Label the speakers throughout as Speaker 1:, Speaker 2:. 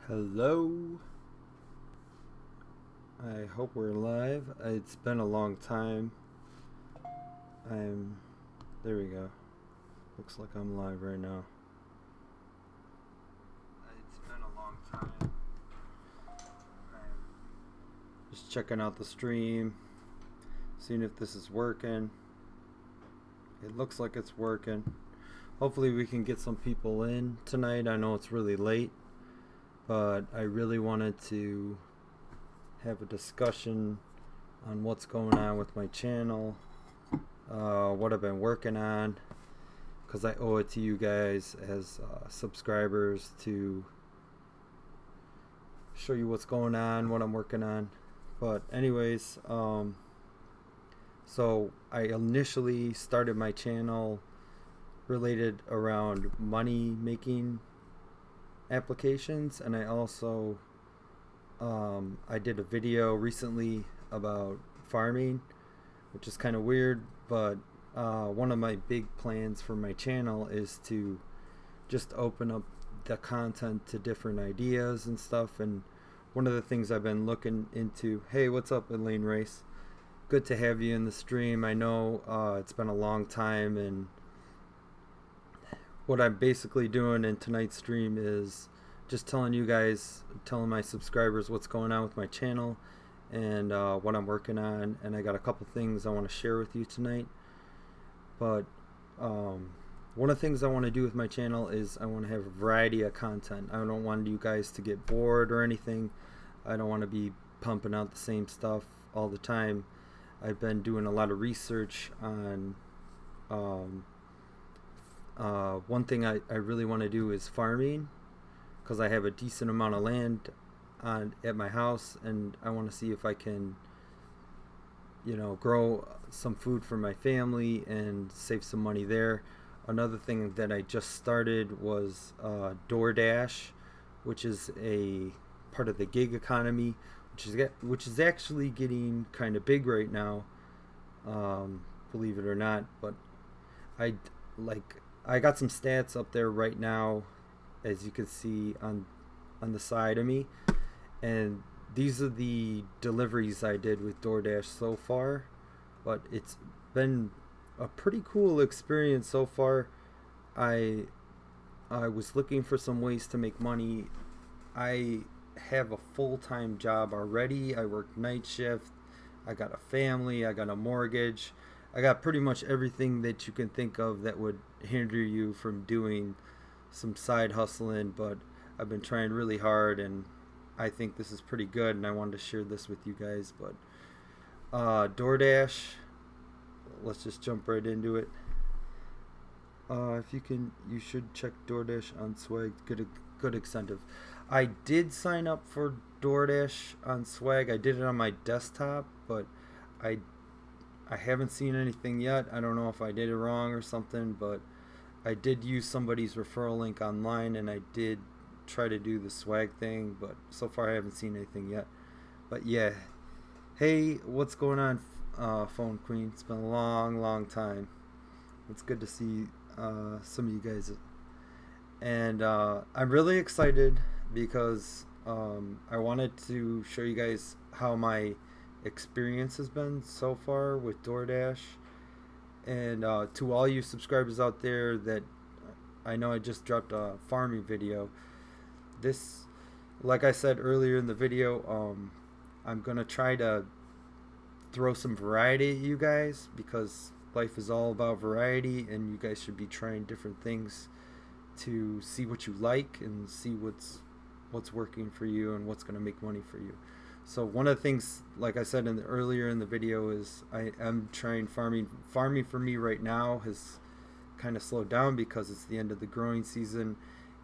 Speaker 1: Hello. I hope we're live. It's been a long time. I'm. There we go. Looks like I'm live right now. It's been a long time. I'm just checking out the stream, seeing if this is working. It looks like it's working. Hopefully, we can get some people in tonight. I know it's really late, but I really wanted to have a discussion on what's going on with my channel, what I've been working on, because I owe it to you guys as subscribers to show you what's going on, what I'm working on. But anyways, so I initially started my channel related around money making applications, and I also I did a video recently about farming, which is kind of weird, but one of my big plans for my channel is to just open up the content to different ideas and stuff. And one of the things I've been looking into, hey, what's up, Elaine Race? Good to have you in the stream. I know it's been a long time, and what I'm basically doing in tonight's stream is just telling you guys, telling my subscribers what's going on with my channel and what I'm working on. And I got a couple things I want to share with you tonight. But one of the things I want to do with my channel is I want to have a variety of content. I don't want you guys to get bored or anything. I don't want to be pumping out the same stuff all the time. I've been doing a lot of research on one thing I really want to do is farming, because I have a decent amount of land at my house, and I want to see if I can, grow some food for my family and save some money there. Another thing that I just started was DoorDash, which is a part of the gig economy, which is actually getting kind of big right now, believe it or not. But I got some stats up there right now, as you can see on the side of me, and these are the deliveries I did with DoorDash so far. But it's been a pretty cool experience so far. I was looking for some ways to make money. I have a full-time job already. I work night shift. I got a family. I got a mortgage. I got pretty much everything that you can think of that would hinder you from doing some side hustling. But I've been trying really hard, and I think this is pretty good, and I wanted to share this with you guys. But DoorDash, let's just jump right into it. If you can, you should check DoorDash on Swag. Good incentive. I did sign up for DoorDash on Swag. I did it on my desktop, but I haven't seen anything yet. I don't know if I did it wrong or something, but I did use somebody's referral link online, and I did try to do the Swag thing, but so far I haven't seen anything yet. But yeah, hey, what's going on, Phone Queen? It's been a long time. It's good to see some of you guys, and I'm really excited because I wanted to show you guys how my experience has been so far with DoorDash. And to all you subscribers out there, that I know I just dropped a farming video. This, like I said earlier in the video, I'm gonna try to throw some variety at you guys, because life is all about variety, and you guys should be trying different things to see what you like and see what's working for you and what's gonna make money for you. So one of the things, like I said earlier in the video, is I am trying farming. Farming for me right now has kind of slowed down because it's the end of the growing season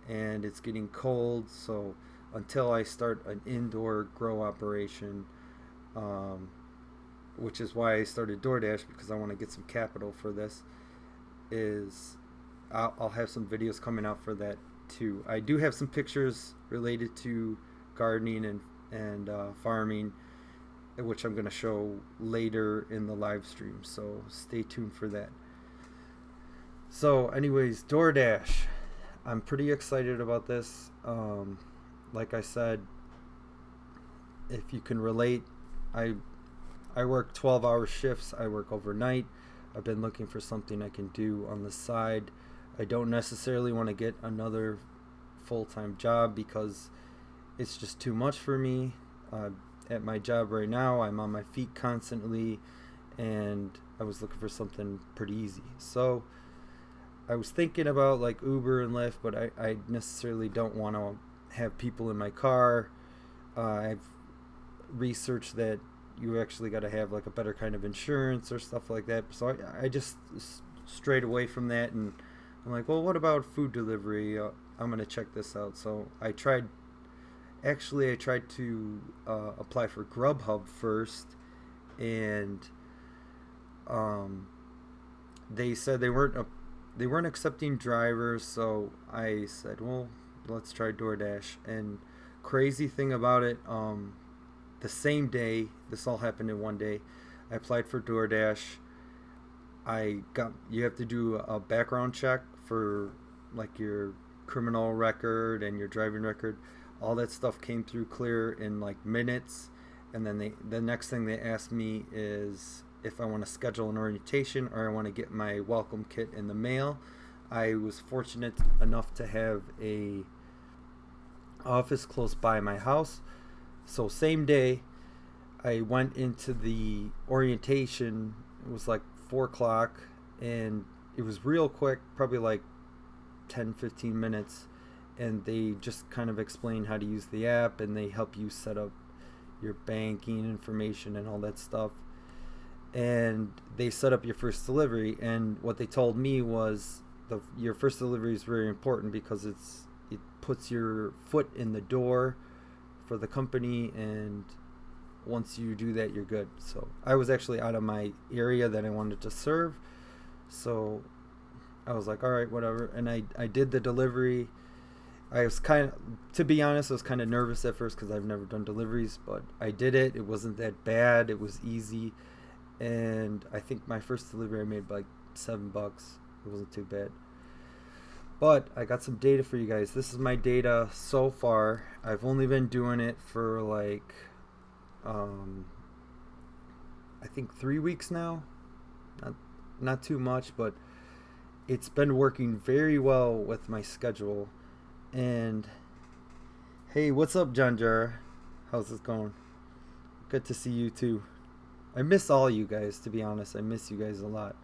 Speaker 1: and it's getting cold. So until I start an indoor grow operation, which is why I started DoorDash, because I want to get some capital for this, is I'll have some videos coming out for that too. I do have some pictures related to gardening and farming, which I'm going to show later in the live stream, so stay tuned for that. So anyways, DoorDash, I'm pretty excited about this. like I said, if you can relate, I I work 12-hour shifts. I work overnight. I've been looking for something I can do on the side. I don't necessarily want to get another full-time job because it's just too much for me. At my job right now, I'm on my feet constantly, and I was looking for something pretty easy. So I was thinking about like Uber and Lyft, but I necessarily don't want to have people in my car. I've researched that you actually got to have like a better kind of insurance or stuff like that. So I just strayed away from that, and I'm like, well, what about food delivery? I'm gonna check this out. So I tried to apply for Grubhub first, and um, they said they weren't accepting drivers. So I said, well, let's try DoorDash. And crazy thing about it, the same day, this all happened in one day. I applied for DoorDash. You have to do a background check for like your criminal record and your driving record. All that stuff came through clear in like minutes. And then the next thing they asked me is if I want to schedule an orientation or I want to get my welcome kit in the mail. I was fortunate enough to have a office close by my house. So same day, I went into the orientation. It was like 4 o'clock, and it was real quick, probably like 10-15 minutes. And they just kind of explain how to use the app, and they help you set up your banking information and all that stuff. And they set up your first delivery. And what they told me was your first delivery is very important because it puts your foot in the door for the company, and once you do that, you're good. So I was actually out of my area that I wanted to serve, so I was like, all right, whatever. And I did the delivery. I was to be honest, I was kind of nervous at first because I've never done deliveries, but I did it. It wasn't that bad. It was easy. And I think my first delivery I made like $7. It wasn't too bad. But I got some data for you guys. This is my data so far. I've only been doing it for like, I think 3 weeks now. Not too much, but it's been working very well with my schedule. And hey, what's up, John Jara? How's this going? Good to see you too. I miss all you guys, to be honest. I miss you guys a lot.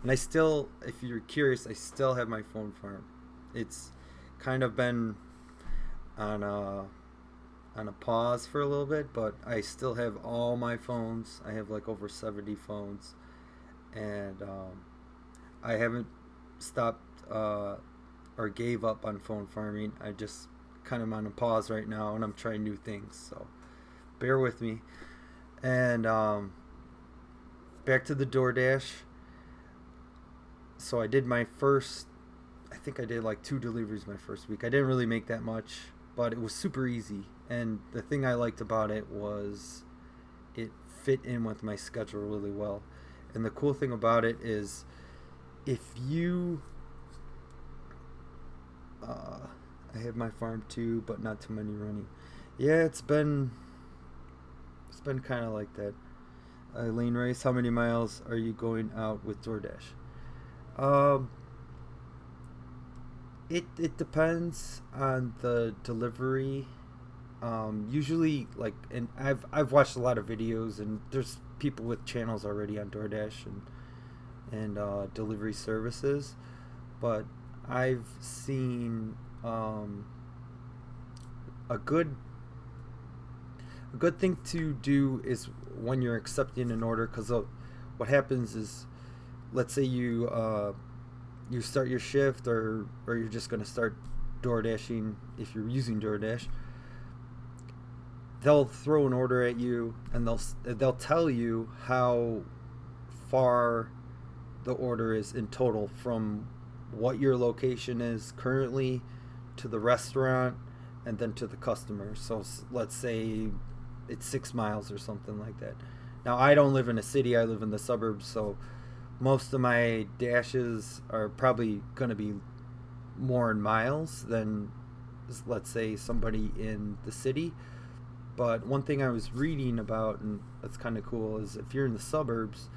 Speaker 1: And I still, if you're curious, I still have my phone farm. It's kind of been on a pause for a little bit, but I still have all my phones. I have like over 70 phones, and I haven't stopped or gave up on phone farming. I just kind of on a pause right now, and I'm trying new things. So bear with me. And back to the DoorDash. So I did my first, I think I did like 2 deliveries my first week. I didn't really make that much, but it was super easy. And the thing I liked about it was it fit in with my schedule really well. And the cool thing about it is if you, I have my farm too, but not too many running. Yeah, it's been kind of like that. Eileen Race, how many miles are you going out with DoorDash? It depends on the delivery. Usually, like, and I've watched a lot of videos, and there's people with channels already on DoorDash and delivery services, but I've seen a good thing to do is when you're accepting an order, because what happens is, let's say you start your shift, or you're just going to start DoorDashing. If you're using DoorDash, they'll throw an order at you, and they'll tell you how far the order is in total from what your location is currently to the restaurant and then to the customer. So let's say it's 6 miles or something like that. Now, I don't live in a city, I live in the suburbs, so most of my dashes are probably going to be more in miles than let's say, somebody in the city. But one thing I was reading about, and that's kind of cool, is if you're in the suburbs,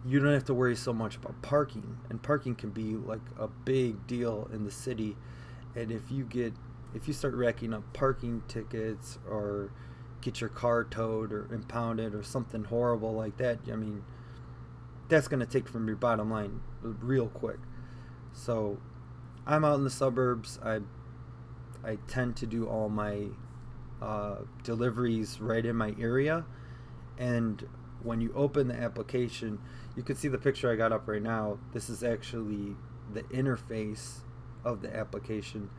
Speaker 1: you don't have to worry so much about parking. And parking can be like a big deal in the city. And if you start racking up parking tickets, or get your car towed or impounded or something horrible like that, I mean, that's going to take from your bottom line real quick. So I'm out in the suburbs. I tend to do all my deliveries right in my area. And when you open the application, you can see the picture I got up right now. This is actually the interface of the application.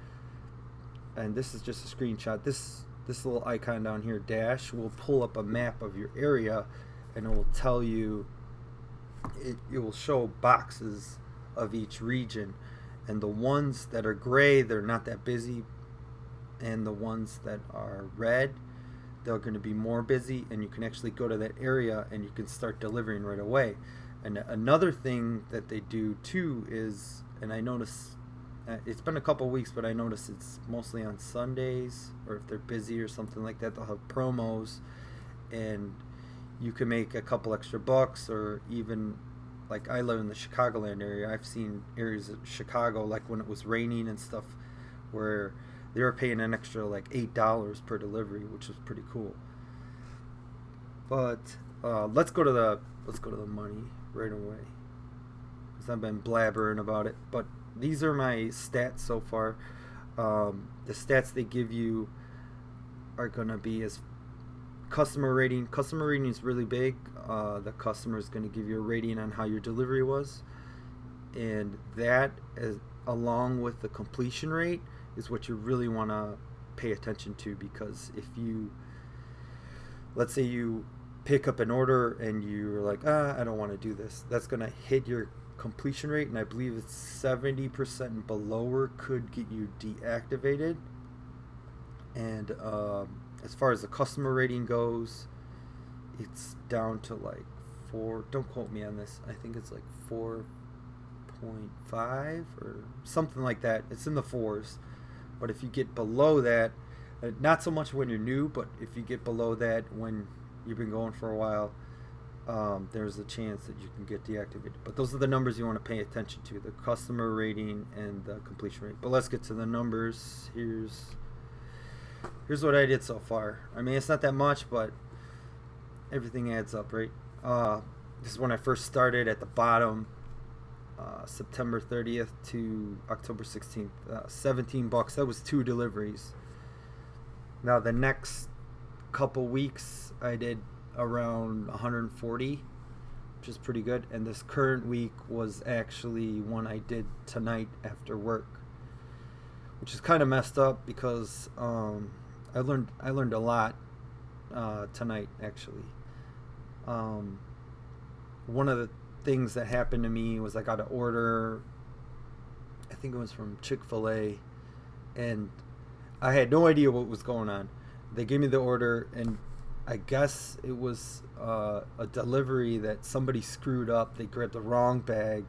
Speaker 1: And this is just a screenshot. This little icon down here, dash, will pull up a map of your area, and it will tell you, it will show boxes of each region. And the ones that are gray, they're not that busy. And the ones that are red, they're going to be more busy, and you can actually go to that area and you can start delivering right away. And another thing that they do too is, and I notice, it's been a couple weeks, but I notice it's mostly on Sundays, or if they're busy or something like that, they'll have promos, and you can make a couple extra bucks. Or even, like, I live in the Chicagoland area. I've seen areas of Chicago, like when it was raining and stuff, where they were paying an extra like $8 per delivery, which was pretty cool. But let's go to the money right away, because I've been blabbering about it. But these are my stats so far. The stats they give you are gonna be as customer rating. Customer rating is really big. The customer is going to give you a rating on how your delivery was, and that, along with the completion rate, is what you really want to pay attention to. Because if you, let's say you pick up an order and you're like, I don't want to do this, that's going to hit your completion rate, and I believe it's 70% and below could get you deactivated. And as far as the customer rating goes, it's down to like 4, don't quote me on this, I think it's like 4.5 or something like that. It's in the 4s. But if you get below that, not so much when you're new, but if you get below that when you've been going for a while, there's a chance that you can get deactivated. But those are the numbers you want to pay attention to, the customer rating and the completion rate. But let's get to the numbers. Here's what I did so far. I mean, it's not that much, but everything adds up, right? This is when I first started at the bottom, September 30th to October 16th, $17. That was 2 deliveries. Now the next couple weeks I did around 140, which is pretty good. And this current week was actually one I did tonight after work, which is kind of messed up because I learned a lot tonight, actually. One of the things that happened to me was I got an order, I think it was from Chick-fil-A, and I had no idea what was going on. They gave me the order, and I guess it was a delivery that somebody screwed up. They grabbed the wrong bag,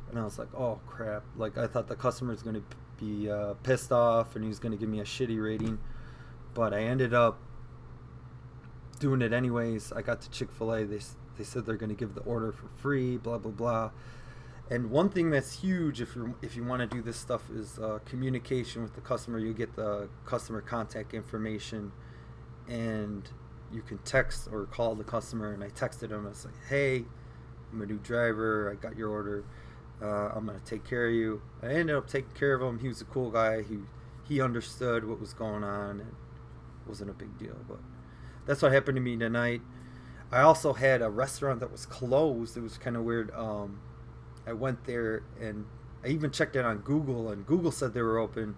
Speaker 1: and I was like, oh crap. Like, I thought the customer was going to be pissed off and he was going to give me a shitty rating, but I ended up doing it anyways. I got to Chick-fil-A. They said they're going to give the order for free, blah blah blah. And one thing that's huge if you want to do this stuff is communication with the customer. You get the customer contact information, and you can text or call the customer. And I texted him. I was like, hey, I'm a new driver. I got your order. I'm going to take care of you. I ended up taking care of him. He was a cool guy. He understood what was going on, and it wasn't a big deal. But that's what happened to me tonight. I also had a restaurant that was closed. It was kind of weird. I went there, and I even checked it on Google, and Google said they were open.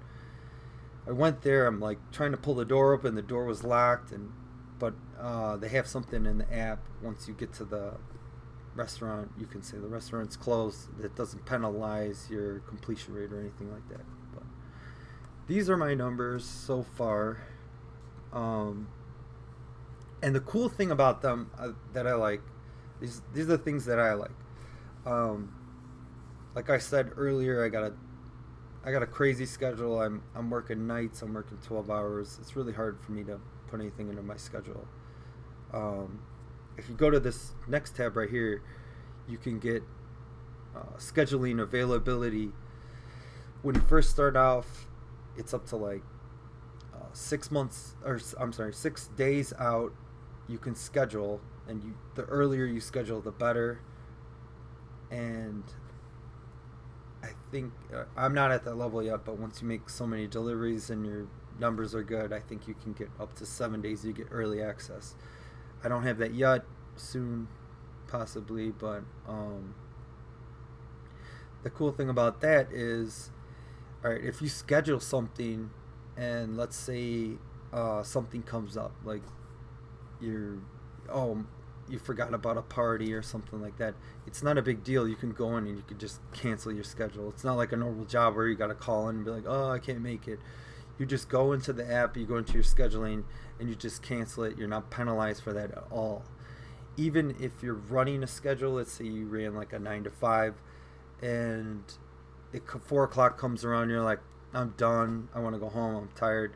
Speaker 1: I went there. I'm like trying to pull the door open. The door was locked, but they have something in the app. Once you get to the restaurant, you can say the restaurant's closed. That doesn't penalize your completion rate or anything like that. But these are my numbers so far. And the cool thing about them that I like, these are the things that I like. Like I said earlier, I got I got a crazy schedule. I'm working nights. I'm working 12 hours. It's really hard for me to put anything into my schedule. Um, if you go to this next tab right here, you can get scheduling availability. When you first start off, it's up to like 6 months, or I'm sorry, 6 days out. You can schedule, and the earlier you schedule, the better. And I think I'm not at that level yet, but once you make so many deliveries and your numbers are good, I think you can get up to 7 days. You get early access. I don't have that yet. Soon, possibly, but the cool thing about that is, all right, if you schedule something, and let's say something comes up, like you're, oh, you forgot about a party or something like that. It's not a big deal. You can go in and you can just cancel your schedule. It's not like a normal job where you got to call in and be like, oh, I can't make it. You just go into the app, you go into your scheduling, and you just cancel it. You're not penalized for that at all. Even if you're running a schedule, let's say you ran like a 9 to 5, and 4 o'clock comes around, you're like, I'm done. I want to go home. I'm tired.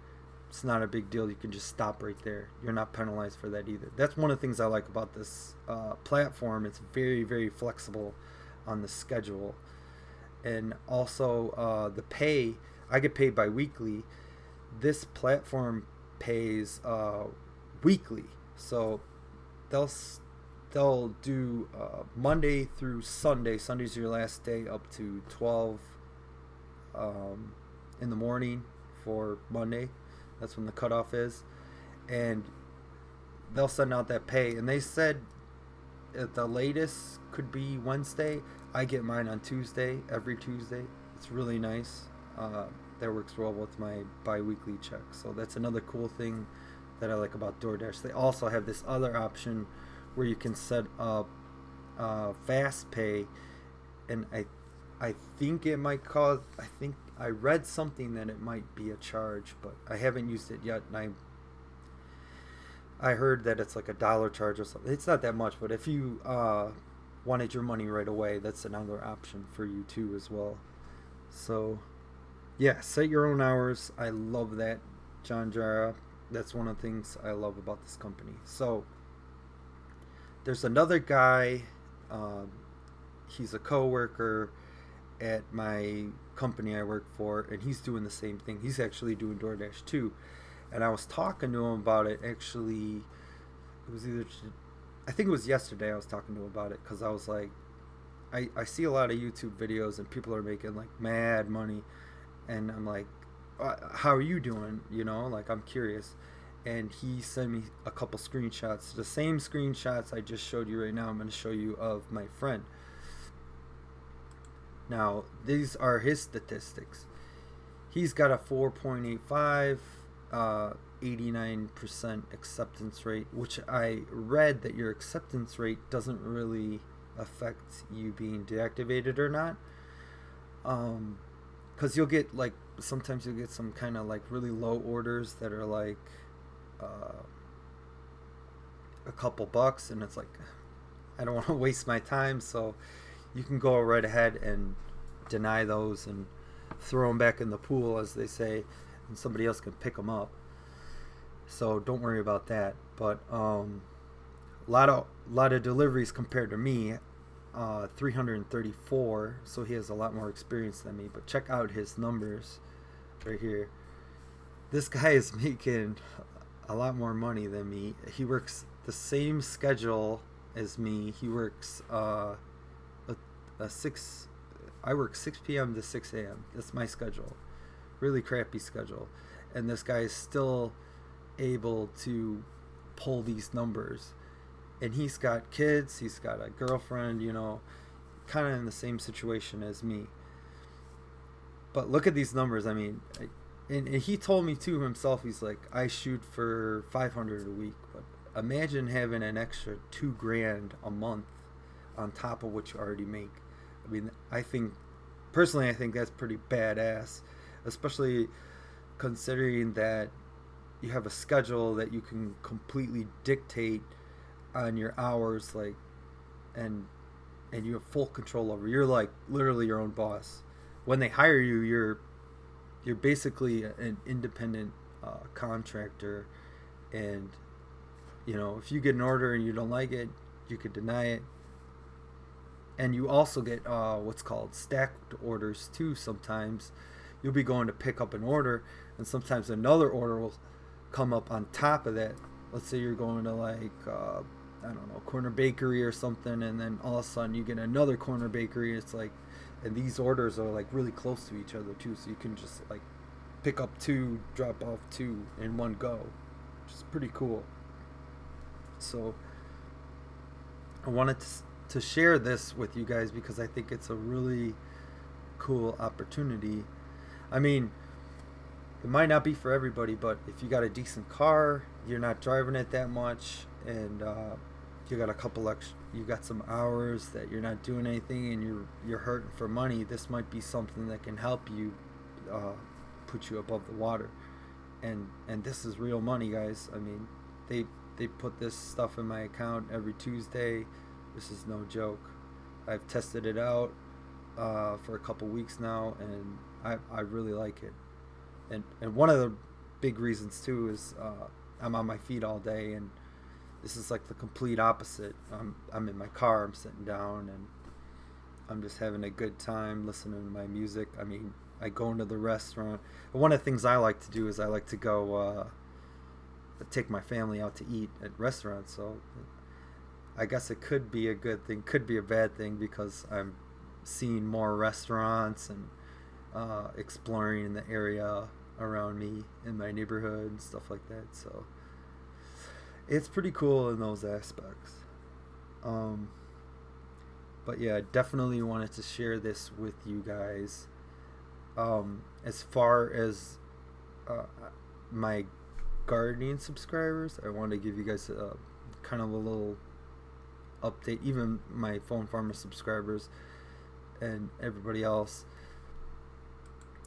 Speaker 1: It's not a big deal. You can just stop right there. You're not penalized for that either. That's one of the things I like about this platform. It's very, very flexible on the schedule. And also the pay, I get paid bi-weekly. This platform pays weekly. So they'll do Monday through Sunday. Sunday's your last day up to 12 in the morning for Monday. That's when the cutoff is. And they'll send out that pay. And they said at the latest could be Wednesday. I get mine on Tuesday, every Tuesday. It's really nice. That works well with my bi-weekly check. So that's another cool thing that I like about DoorDash. They also have this other option where you can set up fast pay, and I think it might cause, I think I read something that it might be a charge, but I haven't used it yet, and I heard that it's like $1 charge or something. It's not that much, but if you wanted your money right away, that's another option for you too as well. So yeah, set your own hours. I love that, John Jara. That's one of the things I love about this company. So there's another guy, he's a co-worker at my company I work for, and he's doing the same thing. He's actually doing DoorDash too. And I was talking to him about it. Actually, it was I think it was yesterday I was talking to him about it, because I was like, I see a lot of YouTube videos and people are making like mad money, and I'm like, how are you doing? You know, like, I'm curious. And he sent me a couple screenshots, the same screenshots I just showed you right now. I'm going to show you of my friend. Now, these are his statistics. He's got a 4.85, 89% acceptance rate, which I read that your acceptance rate doesn't really affect you being deactivated or not. Because you'll get, like, sometimes you'll get some kind of like really low orders that are like a couple bucks, and it's like, I don't want to waste my time, so you can go right ahead and deny those and throw them back in the pool, as they say, and somebody else can pick them up. So don't worry about that. But lot of deliveries compared to me. 334, so he has a lot more experience than me. But check out his numbers right here. This guy is making a lot more money than me. He works the same schedule as me. He works I work 6 p.m. to 6 a.m. That's my schedule. Really crappy schedule. And this guy is still able to pull these numbers. And he's got kids, he's got a girlfriend, you know, kind of in the same situation as me. But look at these numbers. I mean, and he told me too himself, he's like, I shoot for 500 a week. But imagine having an extra $2,000 a month on top of what you already make. I mean, I think that's pretty badass, especially considering that you have a schedule that you can completely dictate on your hours, like, and you have full control over. You're like literally your own boss. When they hire you, you're you're basically an independent contractor, and if you get an order and you don't like it, you could deny it. And you also get what's called stacked orders too. Sometimes you'll be going to pick up an order, and sometimes another order will come up on top of that. Let's say you're going to like I don't know, corner bakery or something, and then all of a sudden you get another corner bakery. It's like, and these orders are like really close to each other too, so you can just like pick up two, drop off two in one go, which is pretty cool. So I wanted to share this with you guys because I think it's a really cool opportunity. I mean, it might not be for everybody, but if you got a decent car, you're not driving it that much, and you got a couple extra, you got some hours that you're not doing anything, and you're hurting for money, this might be something that can help you put you above the water. And this is real money, guys. I mean, they put this stuff in my account every Tuesday. This is no joke. I've tested it out for a couple weeks now, and I really like it. And one of the big reasons too is I'm on my feet all day, and this is like the complete opposite. I'm in my car, I'm sitting down, and I'm just having a good time listening to my music. I mean, I go into the restaurant. One of the things I like to do is I like to go take my family out to eat at restaurants. So I guess it could be a good thing, could be a bad thing, because I'm seeing more restaurants and exploring in the area around me in my neighborhood and stuff like that. So it's pretty cool in those aspects. But yeah, I definitely wanted to share this with you guys. As far as my gardening subscribers, I want to give you guys kind of a little update. Even my Phone Farmer subscribers and everybody else.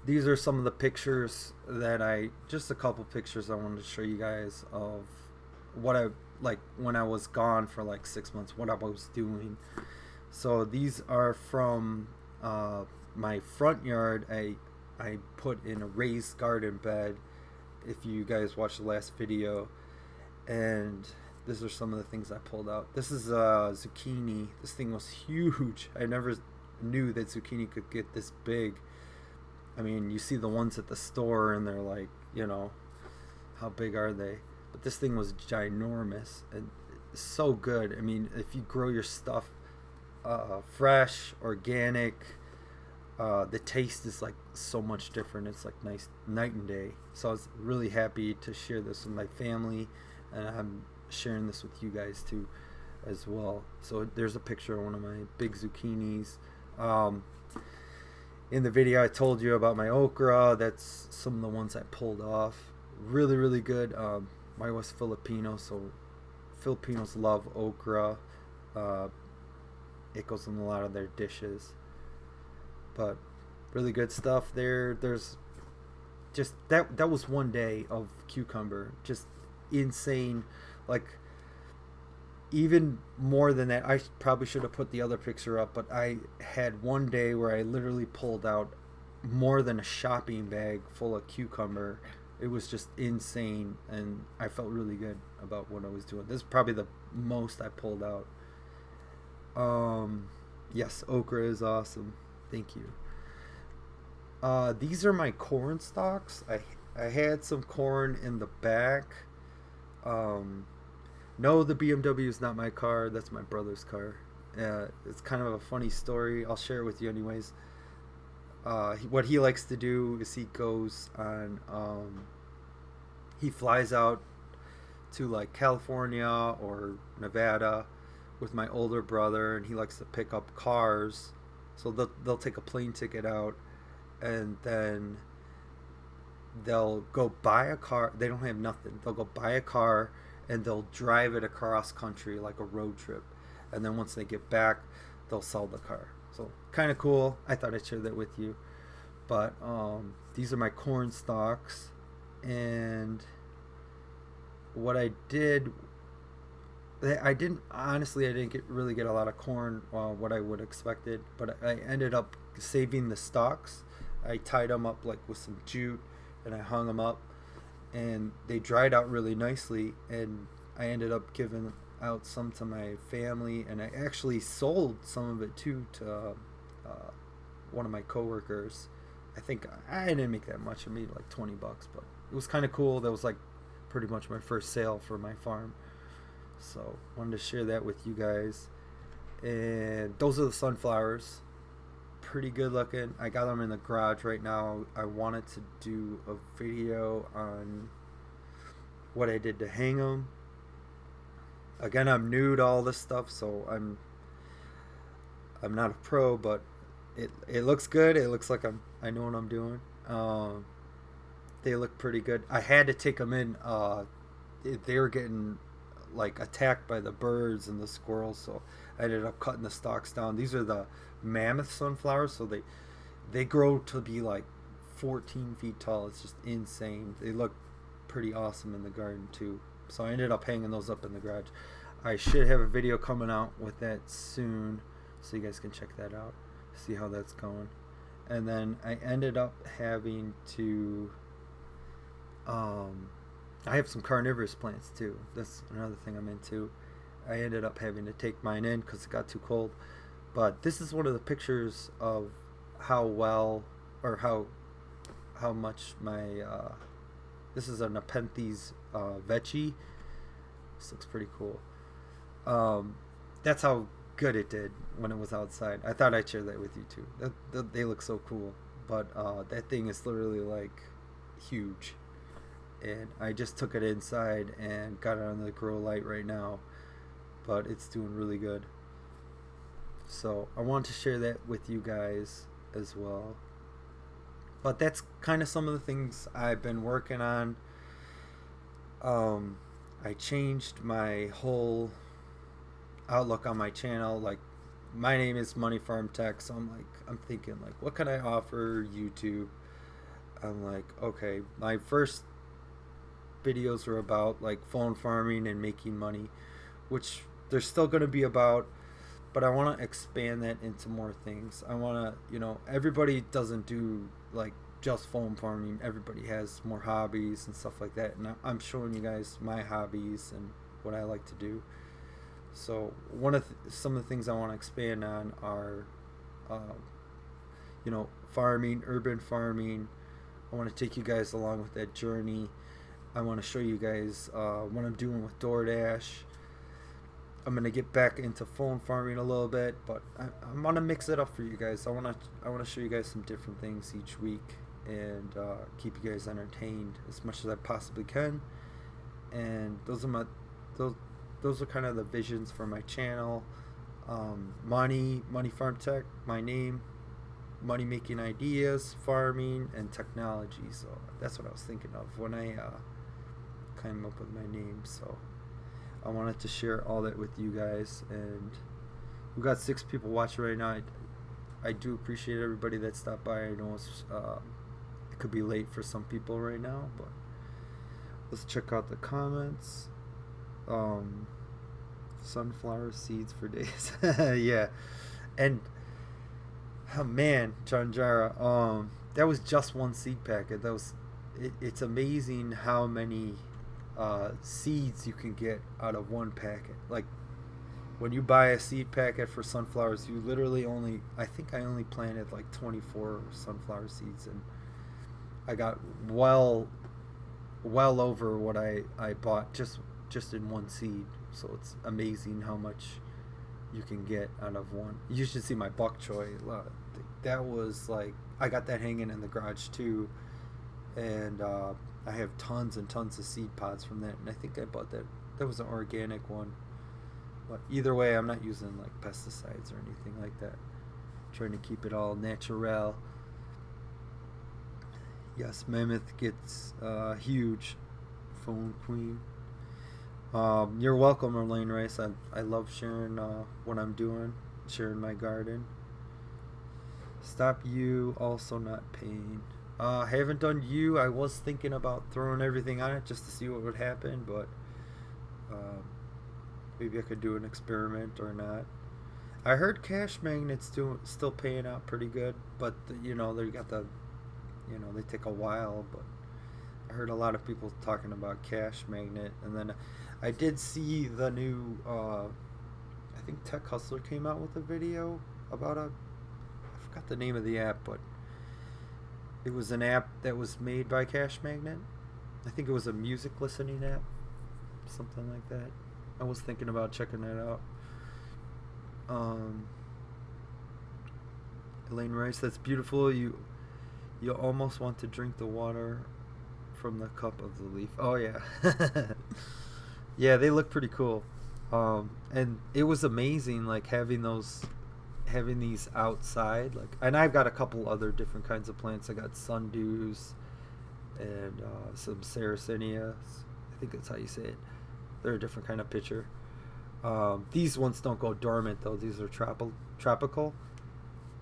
Speaker 1: These are some of the pictures that just a couple pictures I wanted to show you guys of what I like when I was gone for like 6 months, what I was doing. So these are from my front yard. I put in a raised garden bed, if you guys watched the last video, and these are some of the things I pulled out. This is zucchini. This thing was huge. I never knew that zucchini could get this big. I mean, you see the ones at the store and they're like, how big are they? But this thing was ginormous and so good. I mean, if you grow your stuff fresh, organic, the taste is like so much different. It's like nice night and day. So I was really happy to share this with my family, and I'm sharing this with you guys too as well. So there's a picture of one of my big zucchinis. In the video I told you about my okra. That's some of the ones I pulled off. Really, really good. My wife's Filipino, so Filipinos love okra. It goes in a lot of their dishes. But really good stuff there. There's just that was one day of cucumber. Just insane. Like, even more than that, I probably should have put the other picture up, but I had one day where I literally pulled out more than a shopping bag full of cucumber. It was just insane, and I felt really good about what I was doing. This is probably the most I pulled out. Yes, okra is awesome. Thank you. These are my corn stalks. I had some corn in the back. No, the BMW is not my car. That's my brother's car. It's kind of a funny story. I'll share it with you anyways. What he likes to do is he goes on, he flies out to like California or Nevada with my older brother, and he likes to pick up cars. So they'll take a plane ticket out, and then they'll go buy a car. They don't have nothing. They'll go buy a car, and they'll drive it across country like a road trip. And then once they get back, they'll sell the car. So kind of cool. I thought I'd share that with you. But these are my corn stalks. And what I did, I didn't really get a lot of corn, what I would have expected. But I ended up saving the stalks. I tied them up like with some jute, and I hung them up, and they dried out really nicely. And I ended up giving out some to my family, and I actually sold some of it too to one of my coworkers. I think I didn't make that much. I made like $20, but it was kind of cool. That was like pretty much my first sale for my farm. So wanted to share that with you guys. And those are the sunflowers. Pretty good looking. I got them in the garage right now. I wanted to do a video on what I did to hang them. Again, I'm new to all this stuff, so I'm not a pro, but it looks good. It looks like I know what I'm doing. They look pretty good. I had to take them in. They were getting like attacked by the birds and the squirrels, so I ended up cutting the stalks down. These are the mammoth sunflowers, so they grow to be like 14 feet tall. It's just insane. They look pretty awesome in the garden too. So I ended up hanging those up in the garage. I should have a video coming out with that soon, so you guys can check that out, see how that's going. And then I ended up having to I have some carnivorous plants too. That's another thing I'm into. I ended up having to take mine in because it got too cold. But this is one of the pictures of how well, or how much my this is a Nepenthes Vechi. This looks pretty cool. That's how good it did when it was outside. I thought I'd share that with you too. They look so cool. But that thing is literally like huge. And I just took it inside and got it on the grow light right now. But it's doing really good. So I want to share that with you guys as well. But that's kind of some of the things I've been working on. I changed my whole outlook on my channel. Like, my name is Money Farm Tech, so I'm thinking like, what can I offer YouTube? I'm like, okay, my first videos were about like phone farming and making money, which they're still going to be about, but I want to expand that into more things. I want to, everybody doesn't do like just phone farming. Everybody has more hobbies and stuff like that, and I'm showing you guys my hobbies and what I like to do. So some of the things I want to expand on are farming, urban farming. I want to take you guys along with that journey. I want to show you guys what I'm doing with DoorDash. I'm gonna get back into phone farming a little bit, but I want to mix it up for you guys. I want to show you guys some different things each week and keep you guys entertained as much as I possibly can. And those are kind of the visions for my channel. Money Farm Tech, my name, money making ideas, farming, and technology. So that's what I was thinking of when I came up with my name. So I wanted to share all that with you guys, and we've got 6 people watching right now. I do appreciate everybody that stopped by. I know it could be late for some people right now, but let's check out the comments. Sunflower seeds for days. Yeah. And oh man, John Jara, that was just one seed packet. It's amazing how many seeds you can get out of one packet. Like, when you buy a seed packet for sunflowers, you literally I think I only planted like 24 sunflower seeds, and I got well over what I bought just in one seed. So it's amazing how much you can get out of one. You should see my bok choy. That was like, I got that hanging in the garage too, and I have tons and tons of seed pods from that, and I think I bought that was an organic one. But either way, I'm not using like pesticides or anything like that. I'm trying to keep it all natural. Yes, Mammoth gets huge. Phone Queen. You're welcome, Elaine Rice. I love sharing what I'm doing, sharing my garden. Stop you, also not pain. I haven't done you. I was thinking about throwing everything on it just to see what would happen, but maybe I could do an experiment or not. I heard cash magnets still paying out pretty good, but they got the they take a while, but I heard a lot of people talking about Cash Magnet, and then I did see the new. I think Tech Hustler came out with a video about I forgot the name of the app, but it was an app that was made by Cash Magnet. I think it was a music listening app, something like that. I was thinking about checking that out. Elaine Rice, that's beautiful. You almost want to drink the water from the cup of the leaf. Oh yeah, yeah, they look pretty cool. And it was amazing, like having these outside. Like, and I've got a couple other different kinds of plants. I got sundews and some Sarracenias. I think that's how you say it. They're a different kind of pitcher. These ones don't go dormant though. These are tropical.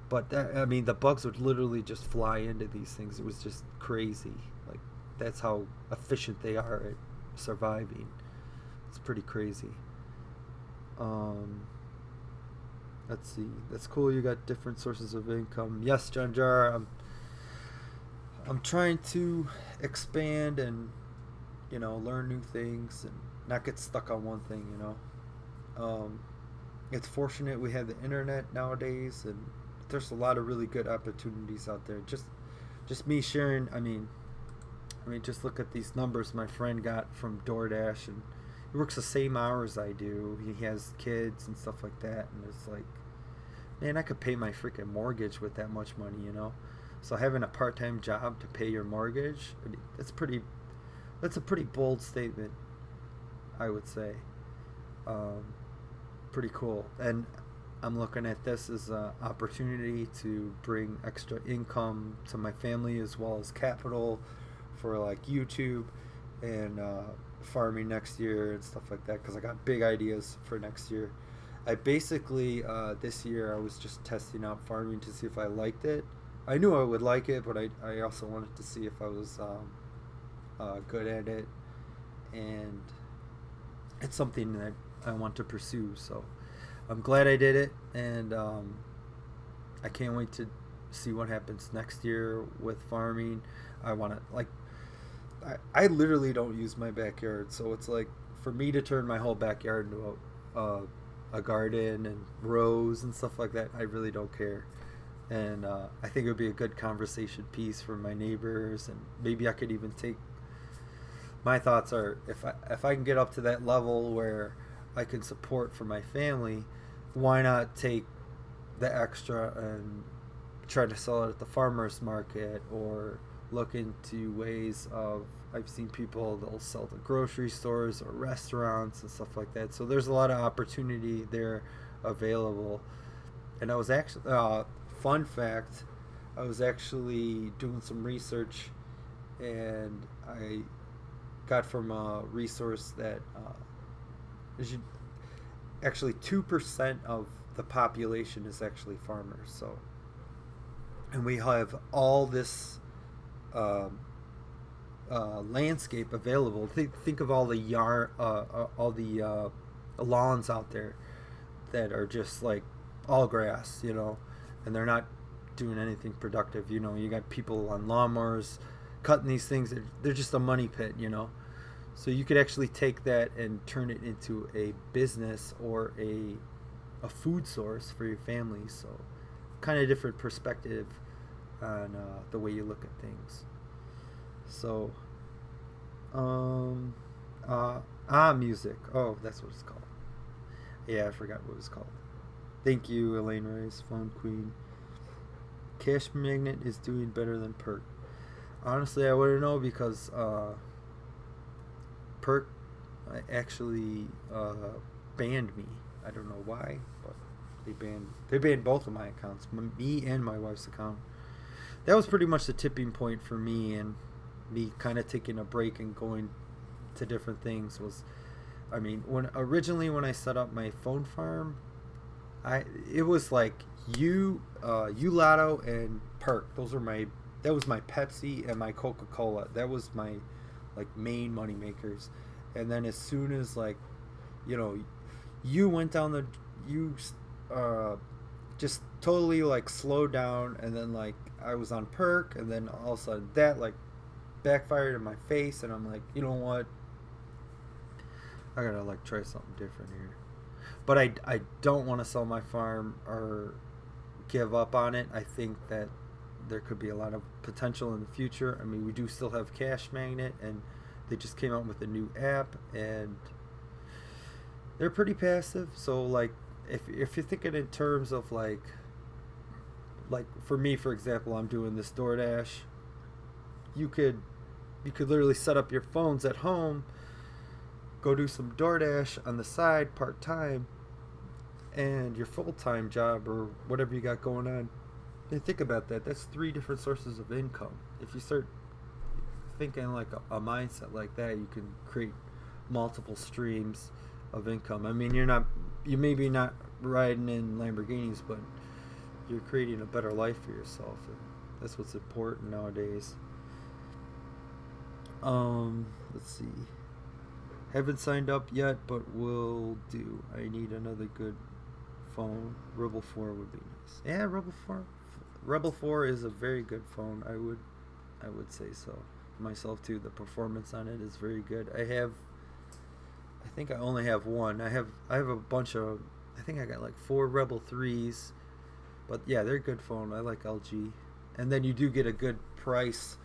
Speaker 1: But the bugs would literally just fly into these things. It was just crazy. Like, that's how efficient they are at surviving. It's pretty crazy. Let's see. That's cool. You got different sources of income. Yes, John Jar. I'm trying to expand and learn new things and not get stuck on one thing. It's fortunate we have the internet nowadays, and there's a lot of really good opportunities out there. Just me sharing. I mean, just look at these numbers my friend got from DoorDash, and he works the same hours I do. He has kids and stuff like that, and it's like, man, I could pay my freaking mortgage with that much money, So having a part-time job to pay your mortgage, that's a pretty bold statement, I would say. Pretty cool. And I'm looking at this as an opportunity to bring extra income to my family, as well as capital for like YouTube and farming next year and stuff like that, because I got big ideas for next year. I basically this year I was just testing out farming to see if I liked it. I knew I would like it, but I also wanted to see if I was good at it, and it's something that I want to pursue. So I'm glad I did it, and I can't wait to see what happens next year with farming. I want to I literally don't use my backyard, so it's like for me to turn my whole backyard into a garden and rows and stuff like that, I really don't care. And I think it would be a good conversation piece for my neighbors, and maybe I could even take. My thoughts are, if I can get up to that level where I can support for my family, why not take the extra and try to sell it at the farmers market, or look into ways of, I've seen people, they'll sell to grocery stores or restaurants and stuff like that. So there's a lot of opportunity there available. And I was actually, fun fact, I was actually doing some research, and I got from a resource that actually 2% of the population is actually farmers. So, and we have all this landscape available. Think of all the lawns out there that are just like all grass, and they're not doing anything productive. You got people on lawnmowers cutting these things. They're just a money pit, So you could actually take that and turn it into a business or a food source for your family. So kind of different perspective on the way you look at things. So music. Oh, that's what it's called. Yeah, I forgot what it was called. Thank you, Elaine Rice, Phone Queen. Cash Magnet is doing better than Perk. Honestly, I wouldn't know, because Perk actually banned me. I don't know why, but they banned both of my accounts, me and my wife's account. That was pretty much the tipping point for me, and me kind of taking a break and going to different things was, when I set up my phone farm, it was like Lotto and Perk. That was my Pepsi and my Coca-Cola. That was my main money makers. And then as soon as you went down just totally like slowed down, and then like I was on perk, and then all of a sudden that like backfired in my face, and I'm like, you know what, I gotta like try something different here. But I don't want to sell my farm or give up on it. I think that there could be a lot of potential in the future. I mean, we do still have Cash Magnet, and they just came out with a new app, and they're pretty passive. So like, if you're thinking in terms of like for me, for example, I'm doing this DoorDash. You could you could literally set up your phones at home, go do some DoorDash on the side part time, and your full time job or whatever you got going on. And think about that. That's three different sources of income. If you start thinking like a mindset like that, you can create multiple streams of income. I mean, you maybe not riding in Lamborghinis, but you're creating a better life for yourself, and that's what's important nowadays. Let's see. Haven't signed up yet, but will do. I need another good phone. Rebel 4 would be nice. Yeah, Rebel 4. Rebel 4 is a very good phone. I would say so myself too. The performance on it is very good. I think I only have one. I have a bunch of, I think I got like 4 Rebel 3s. But yeah, they're a good phone. I like LG. And then you do get a good price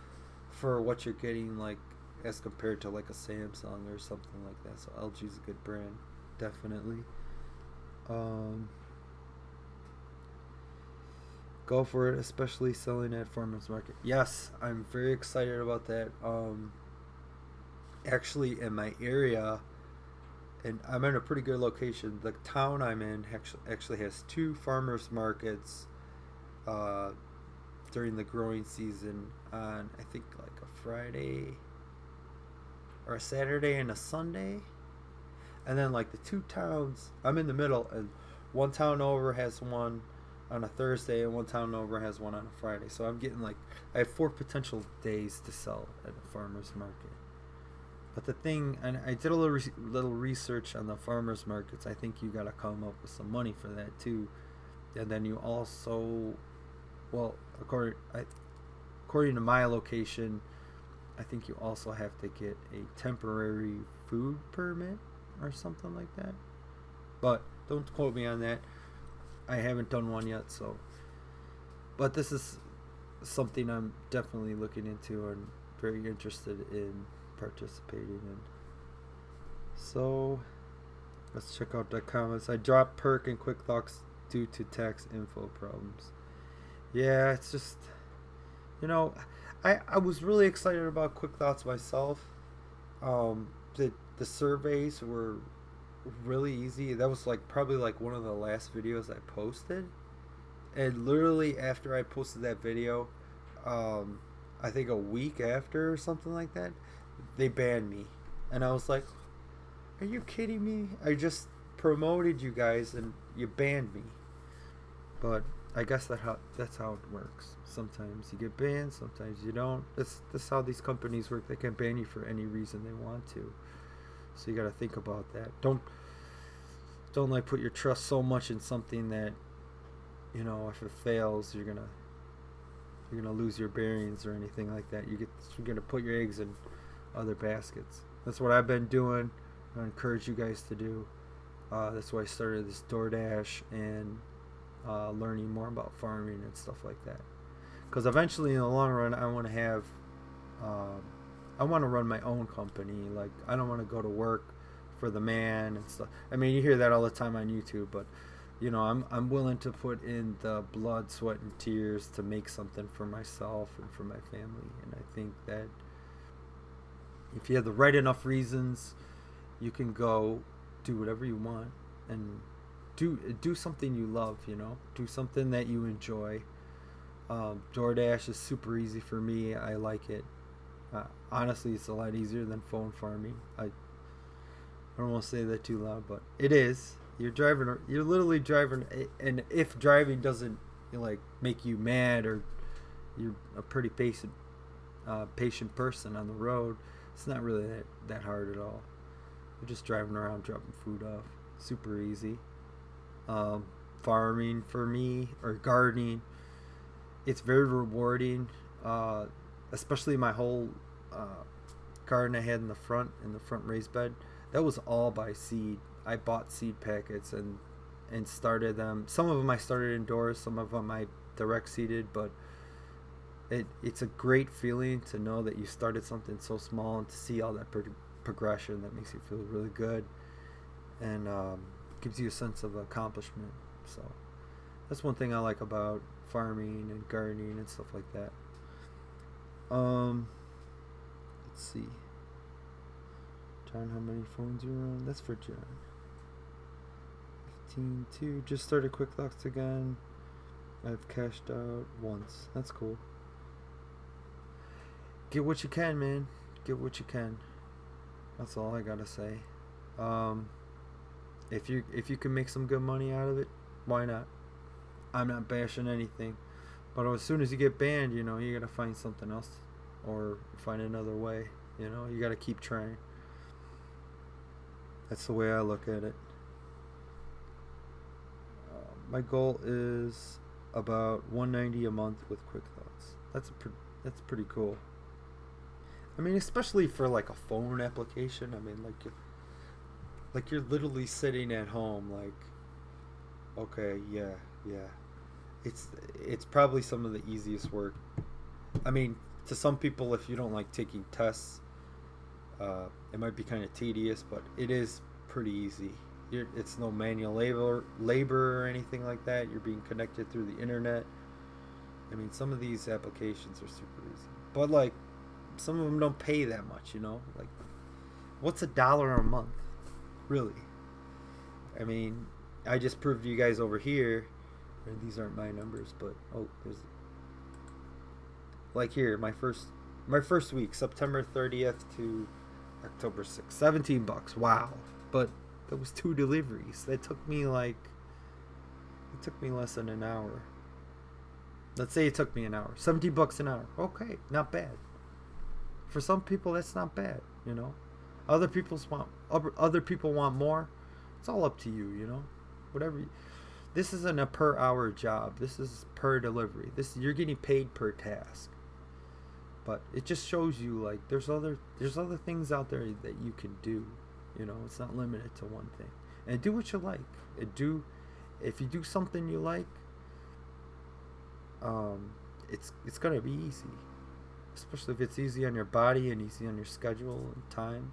Speaker 1: for what you're getting, like as compared to like a Samsung or something like that. So LG's a good brand, definitely. Um, Go for it, especially selling at farmers market. Yes, I'm very excited about that. Actually, in my area, and I'm in a pretty good location. The town I'm in actually has 2 farmers markets uh, during the growing season on, I think, like a Friday or a Saturday and a Sunday. And then like the 2 towns, I'm in the middle, and one town over has one on a Thursday, and one town over has one on a Friday. So I'm getting like, I have 4 potential days to sell at a farmer's market. But the thing, and I did a little research on the farmers markets. I think you got to come up with some money for that too, and then you also, well, according to my location, I think you also have to get a temporary food permit or something like that. But don't quote me on that. I haven't done one yet, so. But this is something I'm definitely looking into and very interested in participating in. So let's check out the comments. I dropped perk and quick thoughts due to tax info problems. Yeah, it's just, you know, I was really excited about quick thoughts myself. The surveys were really easy. That was like probably like one of the last videos I posted, and literally after I posted that video, I think a week after or something like that, they banned me. And I was like, are you kidding me? I just promoted you guys and you banned me. But I guess that's how it works. Sometimes you get banned, sometimes you don't. That's how these companies work. They can ban you for any reason they want to. So you got to think about that. Don't like put your trust so much in something that, you know, if it fails, you're gonna lose your bearings or anything like that. You're gonna put your eggs in other baskets. That's what I've been doing. I encourage you guys to do. That's why I started this DoorDash and learning more about farming and stuff like that. Because eventually, in the long run, I want to have, I want to run my own company. Like, I don't want to go to work for the man and stuff. I mean, you hear that all the time on YouTube, but you know, I'm willing to put in the blood, sweat, and tears to make something for myself and for my family. And I think that if you have the right enough reasons, you can go do whatever you want and do something you love. You know, do something that you enjoy. DoorDash is super easy for me. I like it. Honestly, it's a lot easier than phone farming. I don't want to say that too loud, but it is. You're literally driving, and if driving doesn't, you know, like make you mad, or you're a pretty patient person on the road, it's not really that hard at all. You're just driving around dropping food off. Super easy. farming for me, or gardening. It's very rewarding, especially my whole uh, garden I had in the front raised bed. That was all by seed. I bought seed packets and started them. Some of them I started indoors, some of them I direct seeded, but it's a great feeling to know that you started something so small and to see all that progression. That makes you feel really good, and gives you a sense of accomplishment. So that's one thing I like about farming and gardening and stuff like that. Um, let's see. John, how many phones you're on? That's for John. 15-2. Just started QuickLocks again. I've cashed out once. That's cool. Get what you can, man. Get what you can. That's all I gotta say. Um, if you can make some good money out of it, why not? I'm not bashing anything, but as soon as you get banned, you gotta find something else, or find another way. You gotta keep trying. That's the way I look at it. My goal is about 190 a month with QuickThoughts. That's pretty cool. I mean, especially for like a phone application. I mean, like you're literally sitting at home. Like, okay, yeah. It's probably some of the easiest work. I mean, to some people, if you don't like taking tests, it might be kind of tedious, but it is pretty easy. It's no manual labor or anything like that. You're being connected through the internet. I mean, some of these applications are super easy, but like some of them don't pay that much. Like what's $1 a month, really? I mean, I just proved to you guys over here. These aren't my numbers, but there's like here my first week, September 30th to October 6th, $17. Wow, but that was 2 deliveries. It took me less than an hour. Let's say it took me an hour. $17 an hour. Okay, not bad. For some people, that's not bad. Other people want more. It's all up to you. Whatever. This isn't a per hour job. This is per delivery. You're getting paid per task. But it just shows you like there's other things out there that you can do. It's not limited to one thing. And do what you like. If you do something you like, it's gonna be easy. Especially if it's easy on your body and easy on your schedule and time.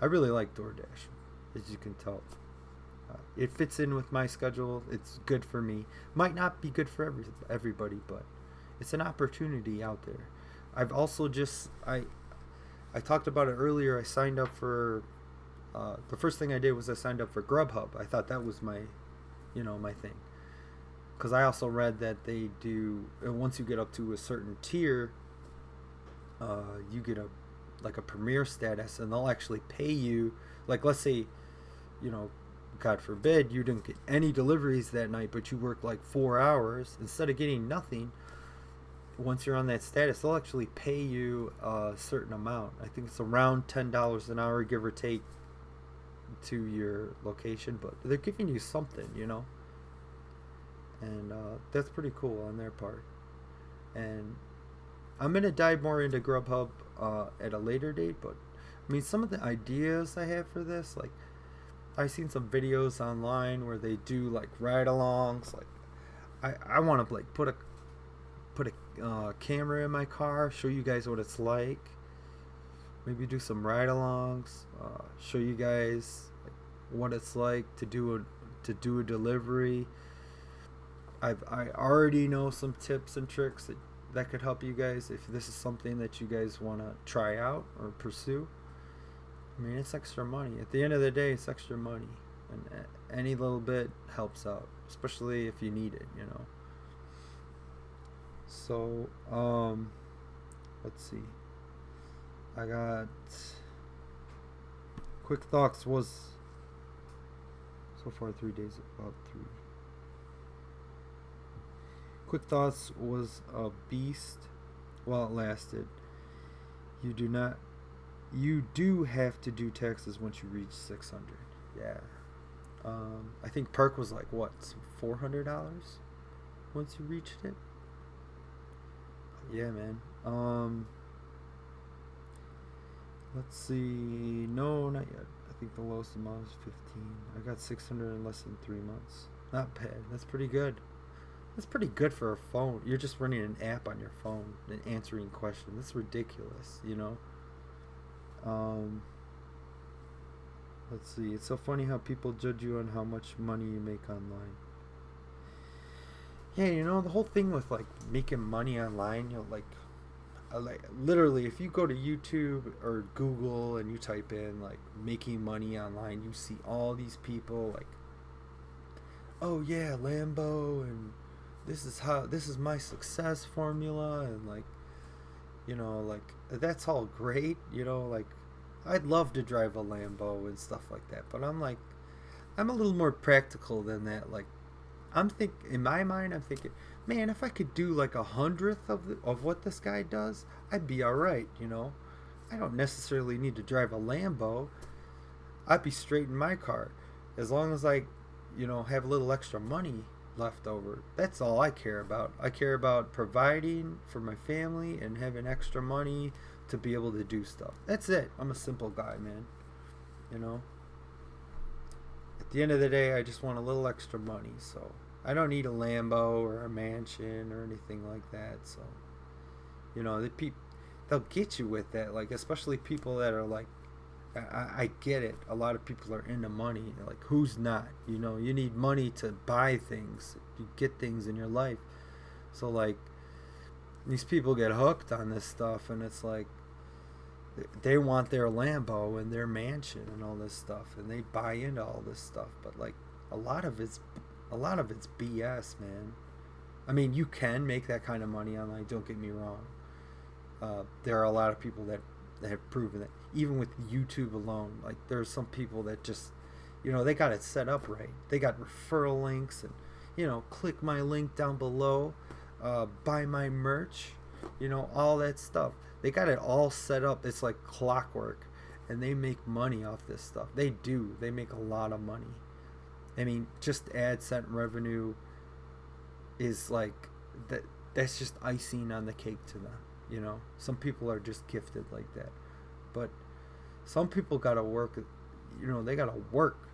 Speaker 1: I really like DoorDash, as you can tell. It fits in with my schedule. It's good for me. Might not be good for everybody, but it's an opportunity out there. I've also I talked about it earlier. I signed up for the first thing I did was I signed up for Grubhub. I thought that was my thing, because I also read that they do, once you get up to a certain tier, you get a premier status, and they'll actually pay you. Like, let's say, God forbid you didn't get any deliveries that night, but you worked like 4 hours. Instead of getting nothing, once you're on that status, they'll actually pay you a certain amount. I think it's around $10 an hour, give or take, to your location, but they're giving you something, and that's pretty cool on their part. And I'm gonna dive more into Grubhub at a later date, but I mean, some of the ideas I have for this, like I've seen some videos online where they do like ride-alongs. Like I want to like put a camera in my car, show you guys what it's like. Maybe do some ride-alongs, show you guys like what it's like to do a delivery. I already know some tips and tricks that could help you guys if this is something that you guys want to try out or pursue. I mean, it's extra money. At the end of the day, it's extra money, and any little bit helps out, especially if you need it. So, let's see. I got QuickThoughts was so far 3 days, about 3. QuickThoughts was a beast while it lasted. You do have to do taxes once you reach 600. Yeah. I think perk was like what, $400 once you reached it. Yeah, man. Let's see. No, not yet. I think the lowest amount is 15. I got 600 in less than 3 months. Not bad. That's pretty good. That's pretty good for a phone. You're just running an app on your phone and answering questions. That's ridiculous, you know? Um, let's see. It's so funny how people judge you on how much money you make online. Yeah, you know, the whole thing with like making money online, you know, like literally if you go to YouTube or Google and you type in like making money online, you see all these people like, oh yeah, Lambo, and this is my success formula, and like, you know, like that's all great, you know, like I'd love to drive a Lambo and stuff like that, but I'm like, I'm a little more practical than that. Like, I'm think in my mind, I'm thinking, man, if I could do like 100th of what this guy does, I'd be all right. You know, I don't necessarily need to drive a Lambo. I'd be straight in my car, as long as I, you know, have a little extra money left over. That's all I care about. I care about providing for my family and having extra money to be able to do stuff. That's it. I'm a simple guy, man. You know. At the end of the day, I just want a little extra money, so I don't need a Lambo or a mansion or anything like that. So, you know, they'll get you with that, like especially people that are like, I get it. A lot of people are into money. Like, who's not? You know, you need money to buy things, you get things in your life. So like, these people get hooked on this stuff, and it's like they want their Lambo and their mansion and all this stuff, and they buy into all this stuff. But like, a lot of it's BS, man. I mean, you can make that kind of money online. Don't get me wrong. There are a lot of people that have proven that. Even with YouTube alone, like there's some people that just, you know, they got it set up right. They got referral links, and, you know, click my link down below, buy my merch, you know, all that stuff. They got it all set up. It's like clockwork, and they make money off this stuff. They do. They make a lot of money. I mean, just AdSense revenue is like that. That's just icing on the cake to them. You know, some people are just gifted like that, but some people gotta work. You know, they gotta work.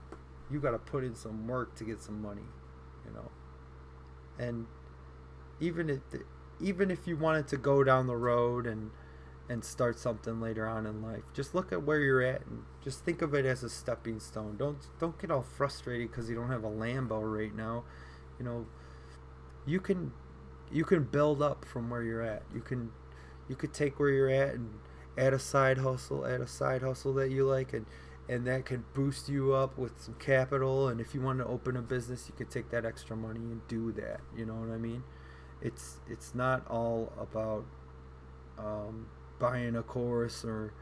Speaker 1: You gotta put in some work to get some money. You know, and even if you wanted to go down the road and start something later on in life, just look at where you're at and just think of it as a stepping stone. Don't get all frustrated because you don't have a Lambo right now. You know, you can build up from where you're at. You could take where you're at and add a side hustle that you like, and that can boost you up with some capital. And if you want to open a business, you could take that extra money and do that. You know what I mean? It's not all about buying a course or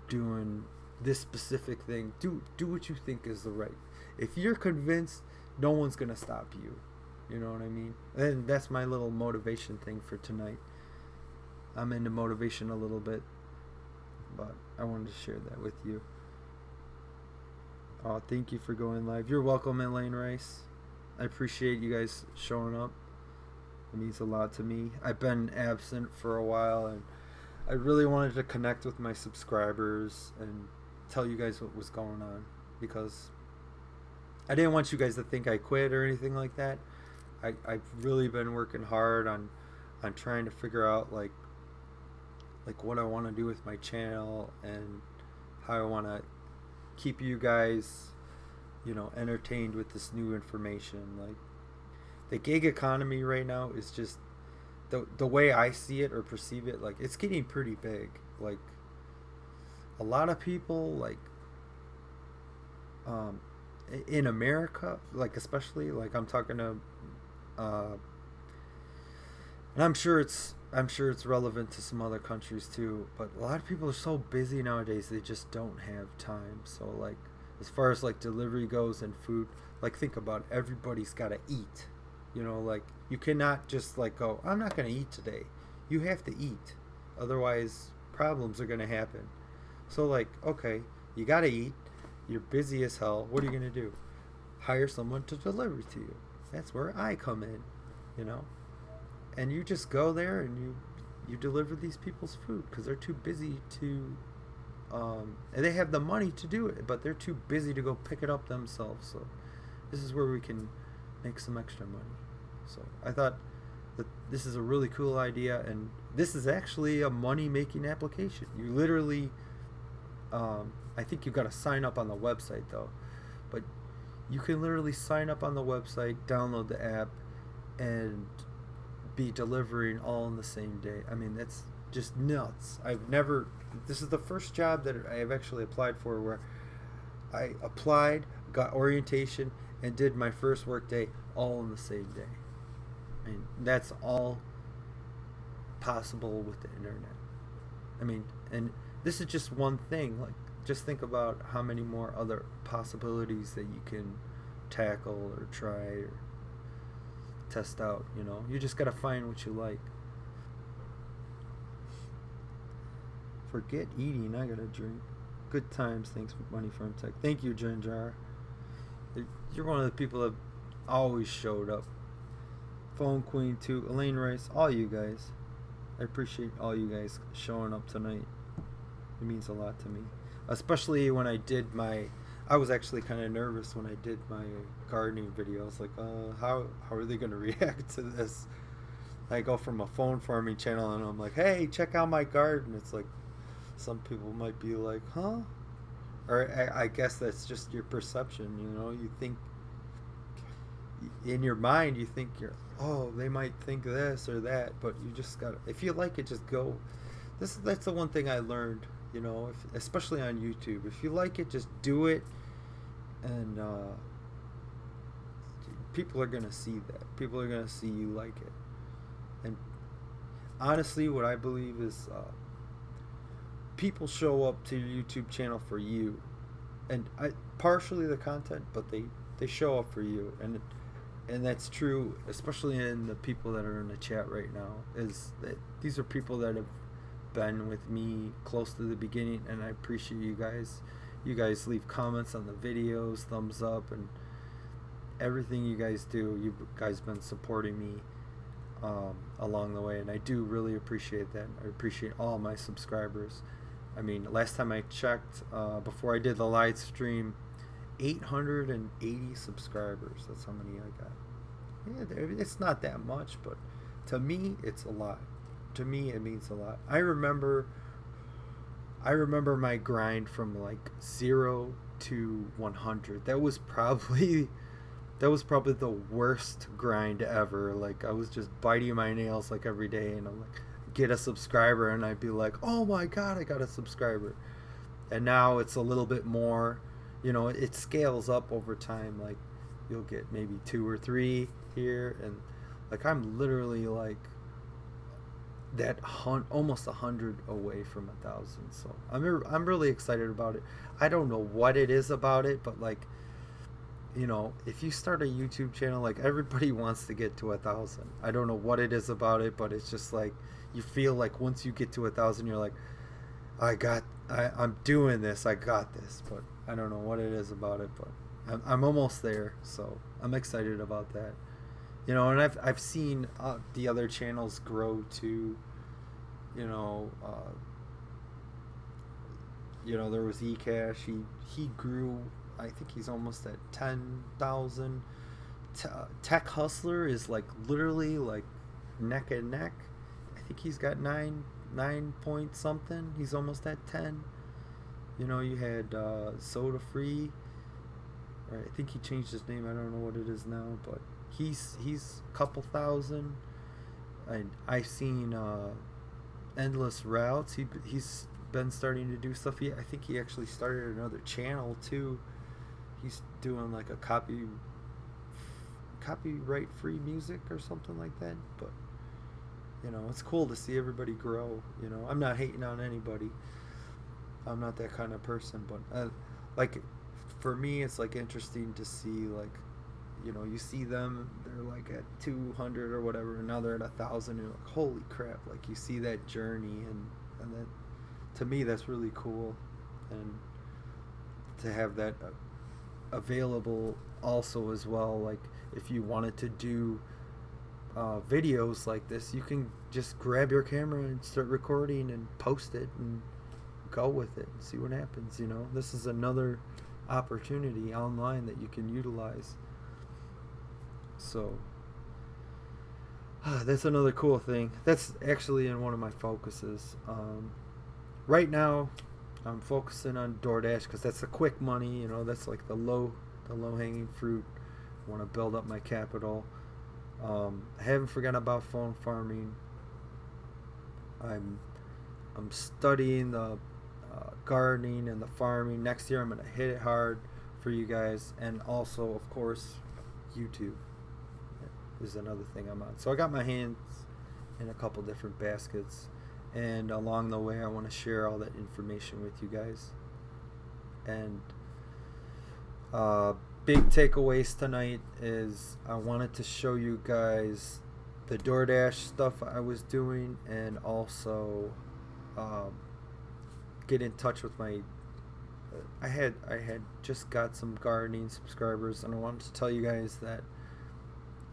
Speaker 1: doing this specific thing. Do what you think is the right. If you're convinced, no one's gonna stop you. You know what I mean? And that's my little motivation thing for tonight. I'm into motivation a little bit, but I wanted to share that with you. Thank you for going live. You're welcome, Elaine Rice. I appreciate you guys showing up. It means a lot to me. I've been absent for a while, and I really wanted to connect with my subscribers and tell you guys what was going on, because I didn't want you guys to think I quit or anything like that. I've really been working hard on trying to figure out like what I want to do with my channel and how I want to keep you guys, you know, entertained with this new information. Like, the gig economy right now is just the way I see it or perceive it, like it's getting pretty big. Like, a lot of people, like in America, like especially, like I'm talking to and I'm sure it's relevant to some other countries too, but a lot of people are so busy nowadays they just don't have time. So like, as far as like delivery goes and food, like think about it, everybody's got to eat. You know, like you cannot just like go, I'm not going to eat today. You have to eat. Otherwise problems are going to happen. So like, okay, you got to eat. You're busy as hell. What are you going to do? hire someone to deliver to you. That's where I come in, you know. And you just go there and you deliver these people's food because they're too busy to and they have the money to do it, but they're too busy to go pick it up themselves. So this is where we can make some extra money. So I thought that this is a really cool idea, and this is actually a money-making application. You literally, I think you've got to sign up on the website though, but you can literally sign up on the website, download the app, and be delivering all in the same day. I mean, that's just nuts. This is the first job that I have actually applied for where I applied, got orientation, and did my first work day all in the same day. I mean, that's all possible with the internet. I mean, and this is just one thing. Like, just think about how many more other possibilities that you can tackle or try or test out, you know. You just got to find what you like. Forget eating, I got to drink. Good times, thanks Money Firm Tech. Thank you, Ginger. You're one of the people that always showed up. Phone Queen too, Elaine Rice, all you guys. I appreciate all you guys showing up tonight. It means a lot to me. Especially when I was actually kind of nervous when I did my gardening video. I was like, how are they going to react to this? I go from a phone farming channel and I'm like, hey, check out my garden. It's like, some people might be like, huh? Or I guess that's just your perception, you know? You think, in your mind, you think they might think this or that, but you just gotta, if you like it, just go. That's the one thing I learned, you know, especially on YouTube. If you like it, just do it, and people are gonna see that. People are gonna see you like it. And honestly, what I believe is people show up to your YouTube channel for you, and partially the content, but they show up for you, and that's true, especially in the people that are in the chat right now. Is that these are people that have been with me close to the beginning, and I appreciate you guys. You guys leave comments on the videos, thumbs up, and everything you guys do. You guys been supporting me along the way, and I do really appreciate that. I appreciate all my subscribers. I mean, last time I checked, before I did the live stream, 880 subscribers. That's how many I got. Yeah, it's not that much, but to me, it's a lot. To me, it means a lot. I remember my grind from like 0 to 100. That was probably the worst grind ever. Like, I was just biting my nails like every day, and I'm like, get a subscriber, and I'd be like, oh my god, I got a subscriber. And now it's a little bit more, you know, it scales up over time. Like, you'll get maybe 2 or 3 here, and like, I'm literally like that almost 100 away from 1,000. So I'm really excited about it. I don't know what it is about it, but like, you know, if you start a YouTube channel, like, everybody wants to get to 1,000. I don't know what it is about it, but it's just like, you feel like once you get to 1,000, you're like, I'm doing this, I got this. But I don't know what it is about it, but I'm almost there, so I'm excited about that. You know, and I've seen the other channels grow too. You know, there was eCash. He grew. I think he's almost at 10,000. Tech Hustler is like literally like neck and neck. I think he's got 9 point something. He's almost at 10. You know, you had Soda Free. Right, I think he changed his name. I don't know what it is now, but he's a couple thousand. I've seen Endless Routes. He's been starting to do stuff. I think he actually started another channel too. He's doing like a copyright free music or something like that. But you know, it's cool to see everybody grow. You know, I'm not hating on anybody. I'm not that kind of person, but like, for me, it's like interesting to see, like, you know, you see them, they're like at 200 or whatever, and now they're at 1,000, and you're like, holy crap! Like, you see that journey, and that, to me, that's really cool, and to have that available also as well. Like if you wanted to do videos like this, you can just grab your camera and start recording and post it and go with it and see what happens. You know, this is another opportunity online that you can utilize. So that's another cool thing. That's actually in one of my focuses. Right now, I'm focusing on DoorDash because that's the quick money. You know, that's like the low hanging fruit. I want to build up my capital. I haven't forgotten about phone farming. I'm studying the gardening and the farming. Next year, I'm gonna hit it hard for you guys, and also, of course, YouTube is another thing I'm on. So I got my hands in a couple different baskets, and along the way I want to share all that information with you guys. And big takeaways tonight is I wanted to show you guys the DoorDash stuff I was doing, and also get in touch with my I had just got some gardening subscribers, and I wanted to tell you guys that,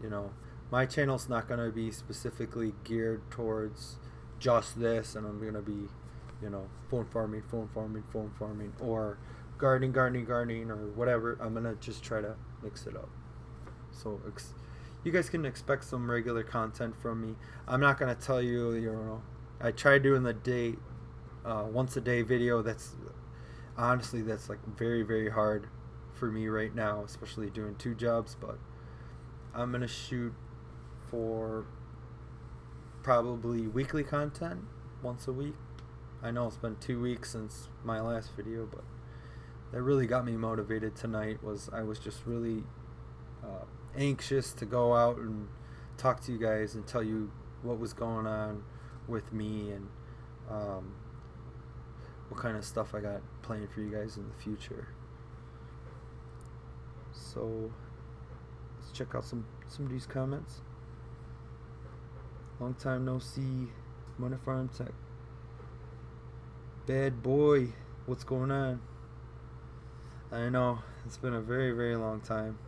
Speaker 1: you know, my channel's not going to be specifically geared towards just this, and I'm going to be, you know, phone farming, or gardening, or whatever. I'm going to just try to mix it up. So you guys can expect some regular content from me. I'm not going to tell you, you know, I try doing the once a day video. That's honestly, that's like very, very hard for me right now, especially doing 2 jobs, but I'm going to shoot for probably weekly content once a week. I know it's been 2 weeks since my last video, but that really got me motivated tonight. I was just really anxious to go out and talk to you guys and tell you what was going on with me, and what kind of stuff I got planned for you guys in the future. So let's check out some of these comments. Long time no see, Money Farm Tech. Bad boy, what's going on? I know, it's been a very, very long time.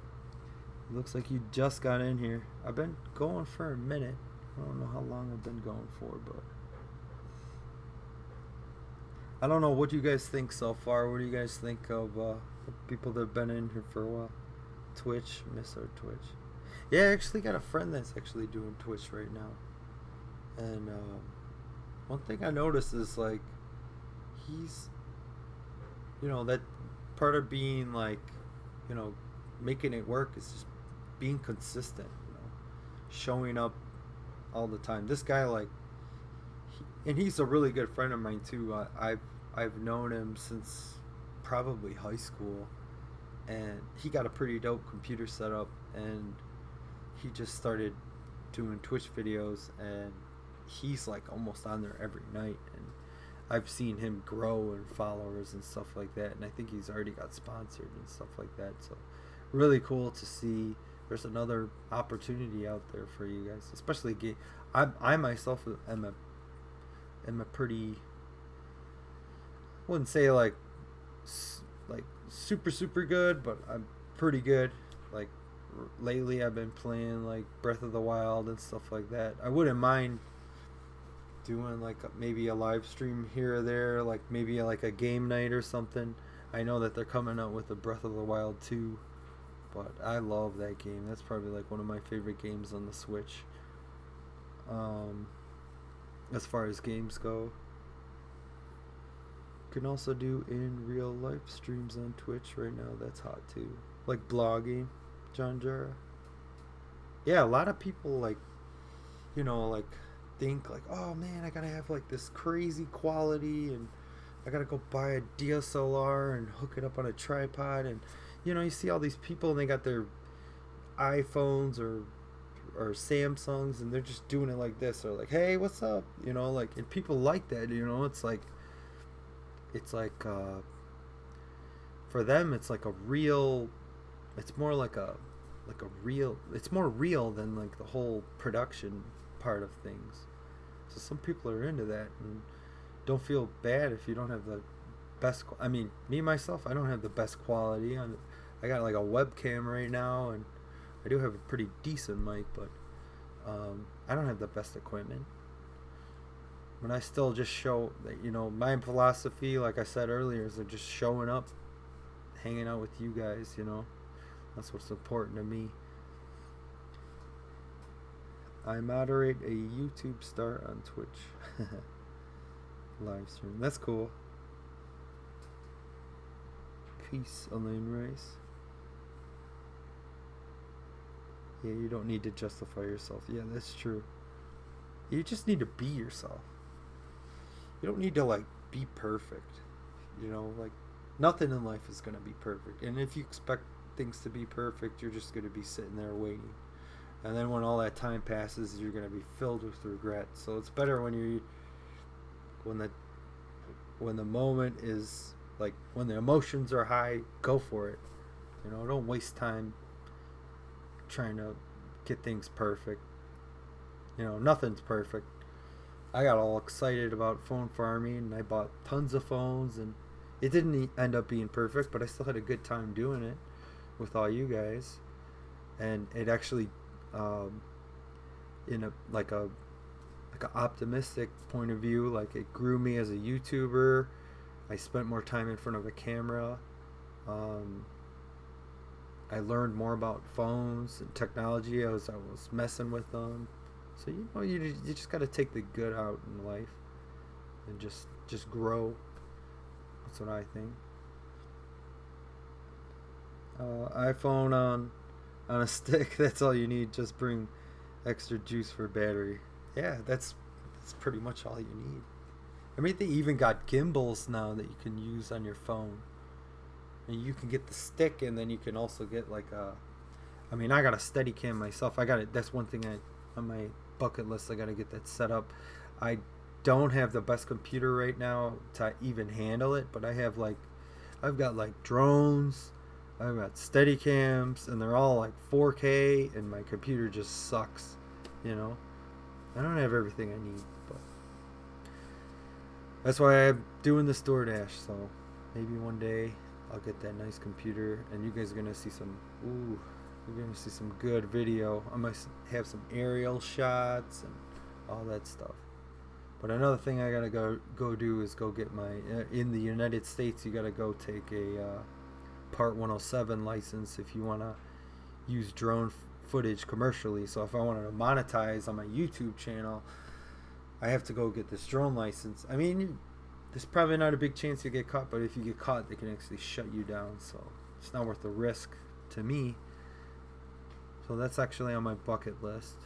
Speaker 1: It looks like you just got in here. I've been going for a minute. I don't know how long I've been going for, but I don't know what you guys think so far. What do you guys think of people that have been in here for a while? Twitch, miss our Twitch. Yeah, I actually got a friend that's actually doing Twitch right now. And one thing I noticed is, like, he's, you know, that part of being, like, you know, making it work is just being consistent, you know, showing up all the time. This guy, like, and he's a really good friend of mine too. I've known him since probably high school, and he got a pretty dope computer setup, and he just started doing Twitch videos, and he's like almost on there every night, and I've seen him grow in followers and stuff like that, and I think he's already got sponsored and stuff like that. So really cool to see there's another opportunity out there for you guys, especially I myself am a pretty, I wouldn't say like super good, but I'm pretty good. Like lately I've been playing like Breath of the Wild and stuff like that. I wouldn't mind doing like maybe a live stream here or there, like maybe like a game night or something. I know that they're coming out with a Breath of the Wild 2, but I love that game. That's probably like one of my favorite games on the Switch. As far as games go, you can also do in real life streams on Twitch right now. That's hot too, like blogging. John Jara. Yeah, a lot of people, like, you know, like think like, oh man, I gotta have like this crazy quality, and I gotta go buy a DSLR and hook it up on a tripod, and you know, you see all these people and they got their iPhones or Samsungs, and they're just doing it like this. They're like, hey, what's up? You know, like, and people like that, you know. It's like for them it's like a real, it's more like a real, it's more real than like the whole production part of things. So some people are into that, and don't feel bad if you don't have the best. I mean, me myself, I don't have the best quality. I got like a webcam right now, and I do have a pretty decent mic, but I don't have the best equipment. But I still just show that, my philosophy, like I said earlier, is just showing up, hanging out with you guys. That's what's important to me. I moderate a YouTube star on Twitch. Live stream. That's cool. Peace, Elaine Rice. Yeah, you don't need to justify yourself. Yeah, that's true. You just need to be yourself. You don't need to, like, be perfect. Like, nothing in life is going to be perfect. And if you expect things to be perfect, you're just going to be sitting there waiting. And then when all that time passes, you're going to be filled with regret. So it's better when the moment is, like, when the emotions are high, go for it. Don't waste time trying to get things perfect. Nothing's perfect. I got all excited about phone farming, and I bought tons of phones, and it didn't end up being perfect, but I still had a good time doing it with all you guys. And it actually, in a optimistic point of view, like, it grew me as a YouTuber. I spent more time in front of a camera. I learned more about phones and technology. I was messing with them. So you just got to take the good out in life and just grow. That's what I think. iPhone on a stick. That's all you need. Just bring extra juice for battery. Yeah, that's pretty much all you need. I mean, they even got gimbals now that you can use on your phone. And you can get the stick, and then you can also get like I got a Steadicam myself. I got it. That's one thing on my bucket list. I got to get that set up. I don't have the best computer right now to even handle it, but I've got like drones. I've got Steadicams, and they're all like 4K, and my computer just sucks. I don't have everything I need, but that's why I'm doing this DoorDash. So maybe one day I'll get that nice computer, and you guys are gonna see you're gonna see some good video. I might have some aerial shots and all that stuff. But another thing I gotta go do is go get my in the United States. You gotta go take a Part 107 license if you wanna use drone footage commercially. So if I wanted to monetize on my YouTube channel, I have to go get this drone license. I mean, there's probably not a big chance you get caught, but if you get caught, they can actually shut you down. So it's not worth the risk to me. So that's actually on my bucket list.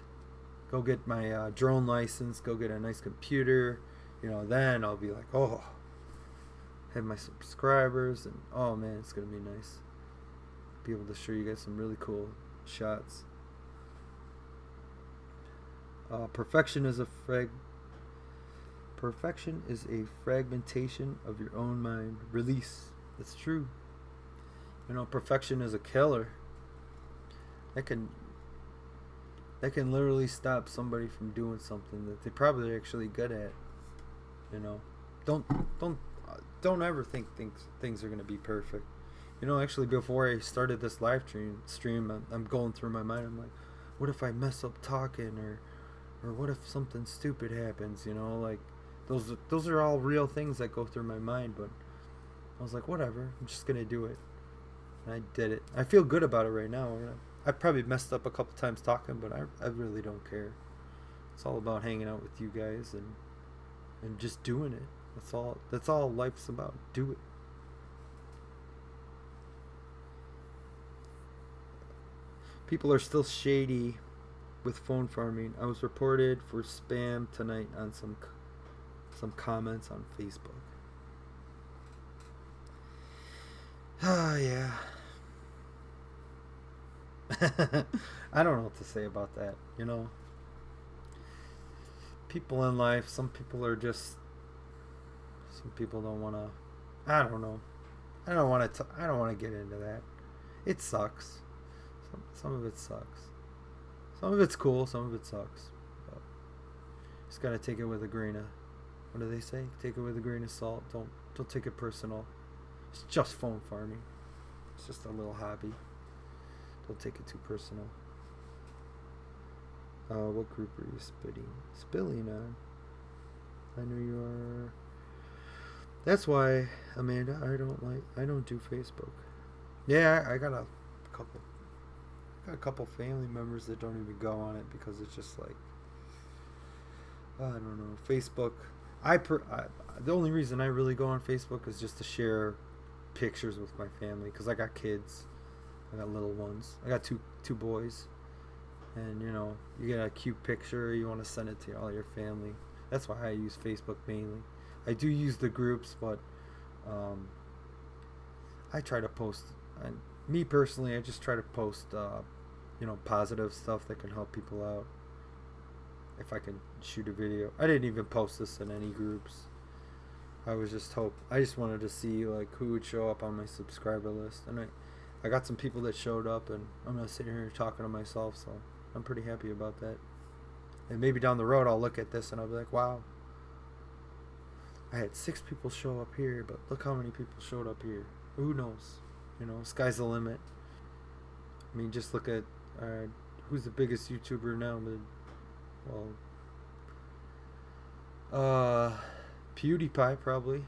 Speaker 1: Go get my drone license. Go get a nice computer. Then I'll be like, oh, have my subscribers, and oh man, it's gonna be nice. Be able to show you guys some really cool shots. Perfection is a fragmentation of your own mind. Release. That's true. Perfection is a killer. That can literally stop somebody from doing something that they probably are actually good at. Don't ever think things are gonna be perfect. Actually, before I started this live stream, I'm going through my mind. I'm like, what if I mess up talking, or what if something stupid happens? Like those are all real things that go through my mind. But I was like, whatever, I'm just gonna do it, and I did it. I feel good about it right now. I probably messed up a couple times talking, but I really don't care. It's all about hanging out with you guys and just doing it. That's all life's about. Do it. People are still shady with phone farming. I was reported for spam tonight on some comments on Facebook. Oh yeah. I don't know what to say about that. People in life, some people don't want to. I don't know. I don't want to get into that. It sucks. Some of it sucks. Some of it's cool. Some of it sucks. But just gotta take it with a grain of. What do they say? Take it with a grain of salt. Don't take it personal. It's just phone farming. It's just a little hobby. Don't take it too personal. What group are you spilling on? I know you are. That's why, Amanda, I don't do Facebook. Yeah, I got a couple family members that don't even go on it because it's just like, I don't know, Facebook. The only reason I really go on Facebook is just to share pictures with my family because I got kids. I got little ones. I got two boys, and you get a cute picture. You want to send it to all your family. That's why I use Facebook mainly. I do use the groups, but I try to post. And me personally, I just try to post, positive stuff that can help people out. If I can shoot a video, I didn't even post this in any groups. I just wanted to see like who would show up on my subscriber list, and I got some people that showed up, and I'm not sitting here talking to myself, so I'm pretty happy about that. And maybe down the road I'll look at this and I'll be like, wow, I had 6 people show up here, but look how many people showed up here. Who knows? Sky's the limit. I mean, just look at who's the biggest YouTuber now. PewDiePie probably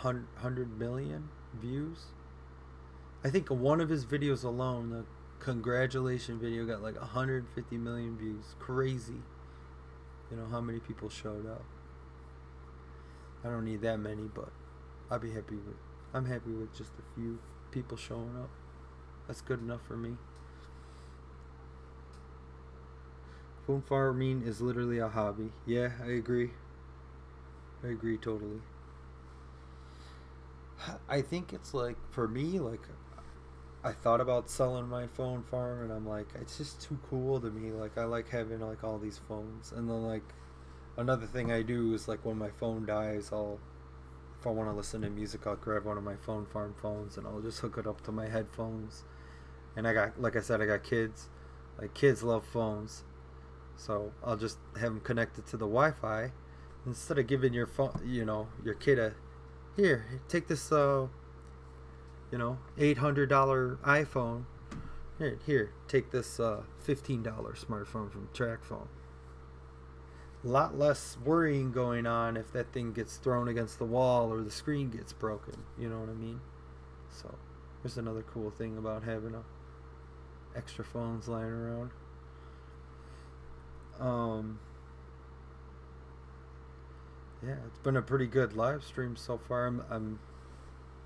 Speaker 1: 100 million views. I think one of his videos alone, the congratulation video, got like 150 million views. Crazy. How many people showed up. I don't need that many, but I'm happy with just a few people showing up. That's good enough for me. Phone farming is literally a hobby. Yeah, I agree. I agree totally. I think it's like, for me, like, I thought about selling my phone farm, and I'm like, it's just too cool to me. Like, I like having like all these phones, and then like another thing I do is like when my phone dies, if I want to listen to music, I'll grab one of my phone farm phones and I'll just hook it up to my headphones. And like I said, I got kids. Like, kids love phones, so I'll just have them connected to the Wi-Fi instead of giving your phone, your kid here, take this $800 iPhone. Here, take this $15 smartphone from TracFone. A lot less worrying going on if that thing gets thrown against the wall or the screen gets broken. You know what I mean? So there's another cool thing about having extra phones lying around. Yeah, it's been a pretty good live stream so far. I'm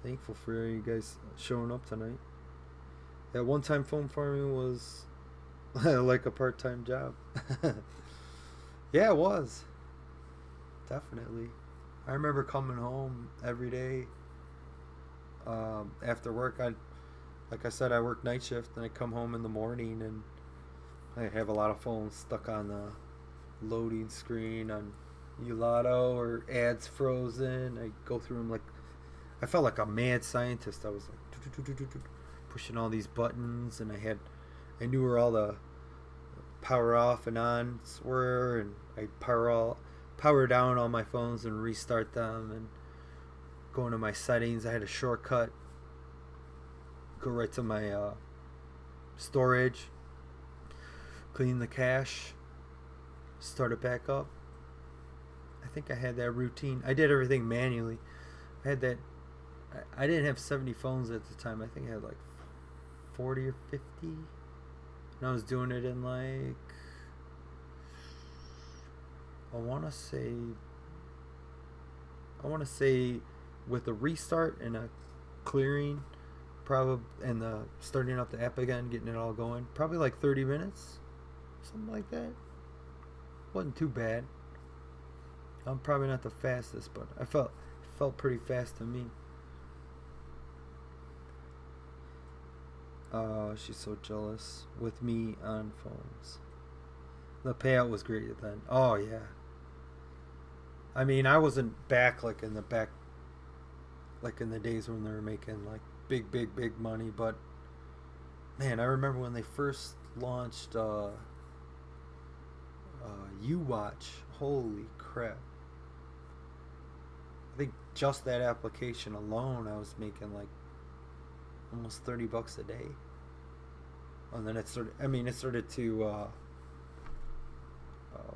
Speaker 1: thankful for you guys showing up tonight. At one time, phone farming was like a part-time job. Yeah, it was. Definitely. I remember coming home every day after work. Like I said, I work night shift, and I come home in the morning, and I have a lot of phones stuck on the loading screen on Ulato, or ads frozen. I go through them like I felt like a mad scientist. I was like pushing all these buttons, and I knew where all the power off and on were, and I power down all my phones and restart them, and go into my settings. I had a shortcut. Go right to my storage, clean the cache, start it back up. I think I had that routine. I did everything manually. I had that. I didn't have 70 phones at the time. I think I had like 40 or 50. And I was doing it in like, I want to say with a restart and a clearing, probably, and the starting up the app again, getting it all going, probably like 30 minutes, something like that. Wasn't too bad. I'm probably not the fastest, but it felt pretty fast to me. She's so jealous with me on phones. The payout was great then. Oh yeah. I mean, I wasn't back like in the days when they were making like big money, but man, I remember when they first launched U-Watch. Holy crap. I think just that application alone I was making like almost $30 a day. And then it started. I mean, it started to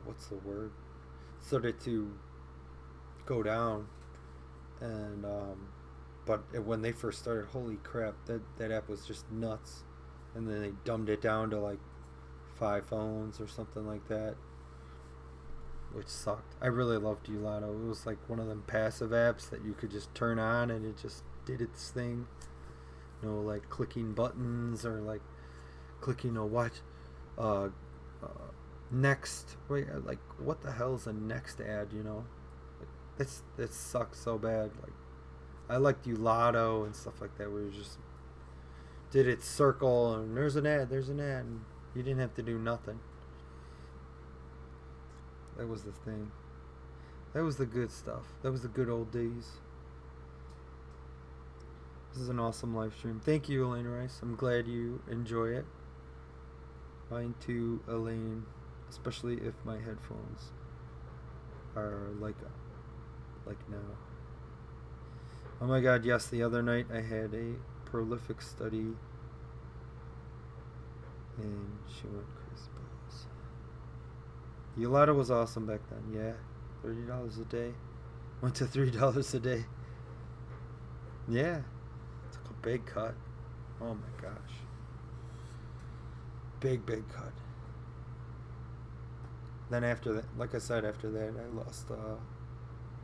Speaker 1: what's the word? Started to go down, and but when they first started, holy crap, that app was just nuts. And then they dumbed it down to like 5 phones or something like that, which sucked. I really loved Ulato. It was like one of them passive apps that you could just turn on and it just did its thing. No like clicking buttons or like clicking a watch next. Wait, like what the hell is a next ad? You know, it sucks so bad. Like I liked Ulato and stuff like that, where you just did its circle and there's an ad, and you didn't have to do nothing. That was the thing. That was the good stuff. That was the good old days. This is an awesome live stream. Thank you, Elaine Rice. I'm glad you enjoy it. Mine too, Elaine. Especially if my headphones are like now. Oh my god, yes, the other night I had a prolific study and she went crazy balls. Ulato was awesome back then, yeah. $30 a day. Went to $3 a day. Yeah. Took a big cut. Oh my gosh. Big cut. Then after that, like I said, after that I lost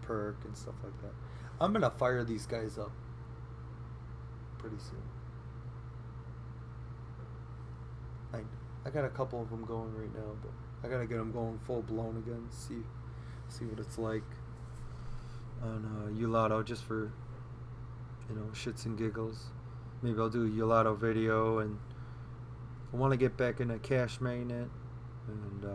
Speaker 1: perk and stuff like that. I'm gonna fire these guys up pretty soon. I got a couple of them going right now, but I gotta get them going full blown again. See what it's like on Ulato, just for shits and giggles. Maybe I'll do a Ulato video, and I want to get back into Cash Magnet, and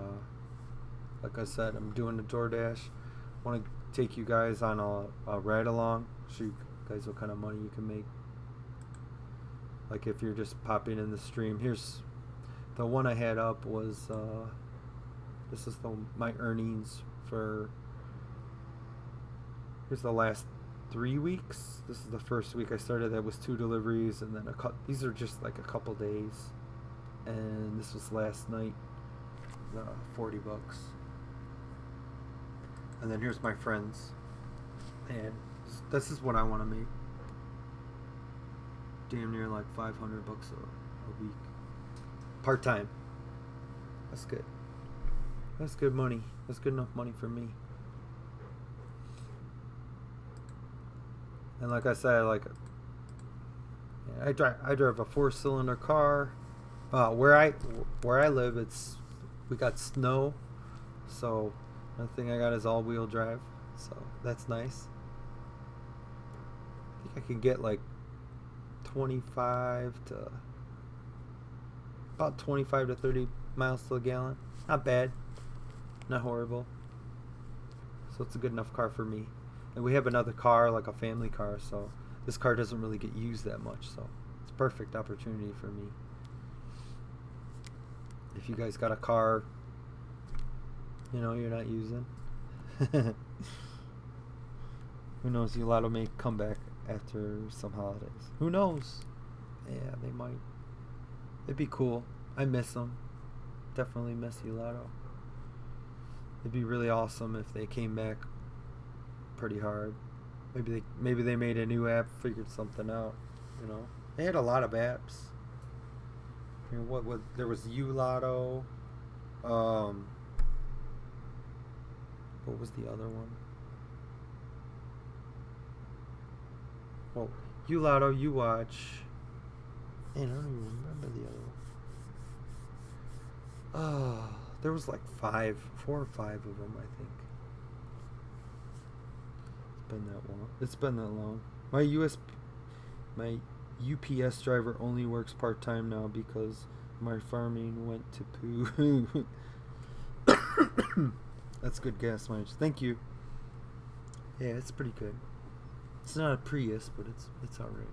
Speaker 1: like I said, I'm doing the DoorDash. I want to take you guys on a ride along, show you guys what kind of money you can make. Like if you're just popping in the stream. Here's the one I had up was this is my earnings for, here's the last 3 weeks. This is the first week I started. That was 2 deliveries, and then these are just like a couple days, and this was last night, $40. And then here's my friends, and this is what I want to make. Damn near like $500 a week, part time. That's good. That's good money. That's good enough money for me. And like I said, I drive a 4-cylinder car. Where I live, we got snow, so the thing I got is all-wheel drive, so that's nice. I think I can get like 25 to 30 miles to the gallon. Not bad, not horrible. So it's a good enough car for me. And we have another car, like a family car, so this car doesn't really get used that much, so it's a perfect opportunity for me. If you guys got a car, you're not using, who knows, Ulato may come back after some holidays. Who knows? Yeah, they might. It'd be cool. I miss them. Definitely miss Ulato. It'd be really awesome if they came back pretty hard. Maybe they made a new app, figured something out. They had a lot of apps. There was Ulato. What was the other one? Well, Ulato, YouWatch. Man, I don't even remember the other one. There was like 4 or 5 of them, I think. It's been that long. My UPS driver only works part-time now because my farming went to poo. That's good gas mileage. Thank you. Yeah, it's pretty good. It's not a Prius, but it's alright.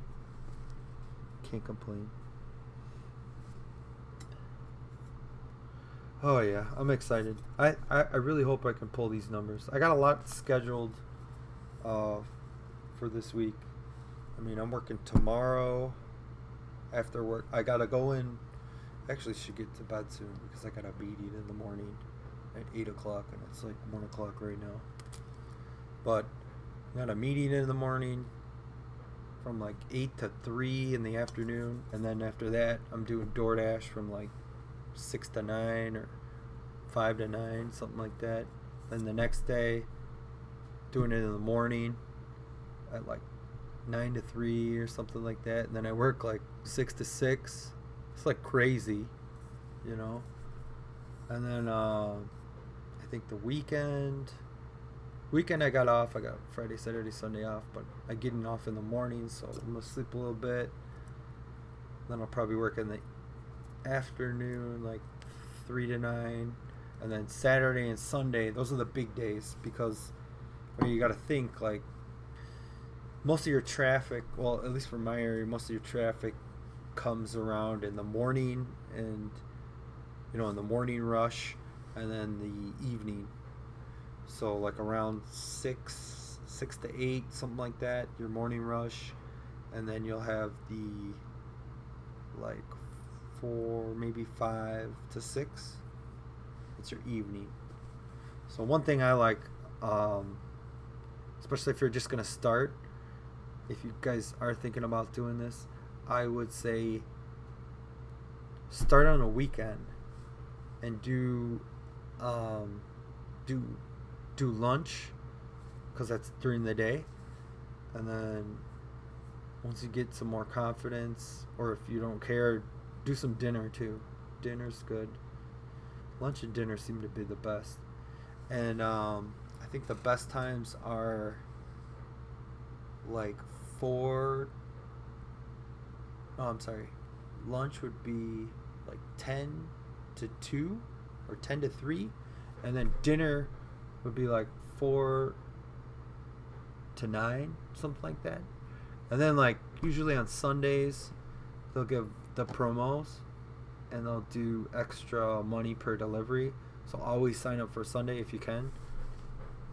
Speaker 1: Can't complain. Oh yeah, I'm excited. I really hope I can pull these numbers. I got a lot scheduled for this week. I mean, I'm working tomorrow, after work. I gotta go in. Actually, should get to bed soon because I got a meeting in the morning at 8 o'clock, and it's like 1 o'clock right now. But I got a meeting in the morning from like 8 to 3 in the afternoon, and then after that, I'm doing DoorDash from like 6 to 9 or 5 to 9, something like that. Then the next day, doing it in the morning at like 9 to 3 or something like that, and then I work like 6 to 6. It's like crazy, you know. And then I think the weekend I got off. I got Friday, Saturday, Sunday off, but I getting off in the morning, so I'm gonna sleep a little bit. Then I'll probably work in the afternoon, like 3 to 9, and then Saturday and Sunday. Those are the big days because you got to think like most of your traffic. Well, at least for my area, most of your traffic comes around in the morning, and in the morning rush, and then the evening. So like around 6 to 8, something like that, your morning rush, and then you'll have the like 4, maybe 5 to 6. It's your evening. So one thing I like, especially if you're just gonna start, if you guys are thinking about doing this, I would say start on a weekend and do lunch, because that's during the day, and then once you get some more confidence, or if you don't care, do some dinner too. Dinner's good. Lunch and dinner seem to be the best, and I think the best times are like 4. Oh, I'm sorry. Lunch would be like 10 to 2 or 10 to 3, and then dinner would be like 4 to 9, something like that. And then like usually on Sundays they'll give the promos, and they'll do extra money per delivery. So always sign up for Sunday if you can.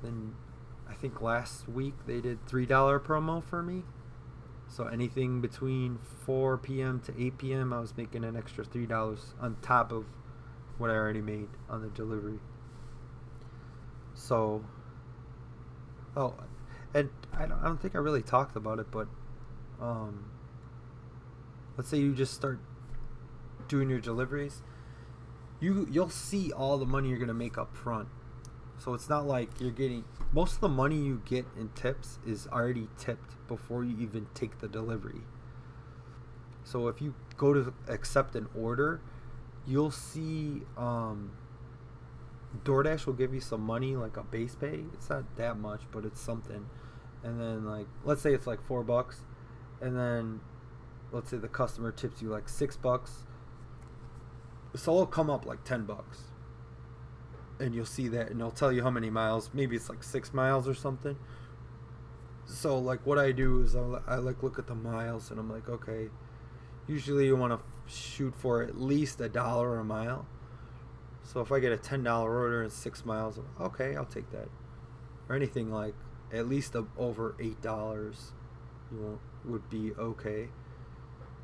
Speaker 1: Then I think last week they did $3 promo for me. So anything between 4 p.m. to 8 p.m. I was making an extra $3 on top of what I already made on the delivery. So, and I don't think I really talked about it, but let's say you just start doing your deliveries, you'll see all the money you're gonna make up front. So it's not like you're getting, most of the money you get in tips is already tipped before you even take the delivery. So if you go to accept an order, you'll see DoorDash will give you some money, like a base pay. It's not that much, but it's something. And then like, let's say it's like $4, and then let's say the customer tips you like $6. So it'll come up like $10. And you'll see that, and it'll tell you how many miles. Maybe it's like 6 miles or something. So like what I do is I like look at the miles, and I'm like, okay, usually you want to shoot for at least $1 a mile. So if I get a $10 order and 6 miles, okay, I'll take that. Or anything like at least over $8, would be okay.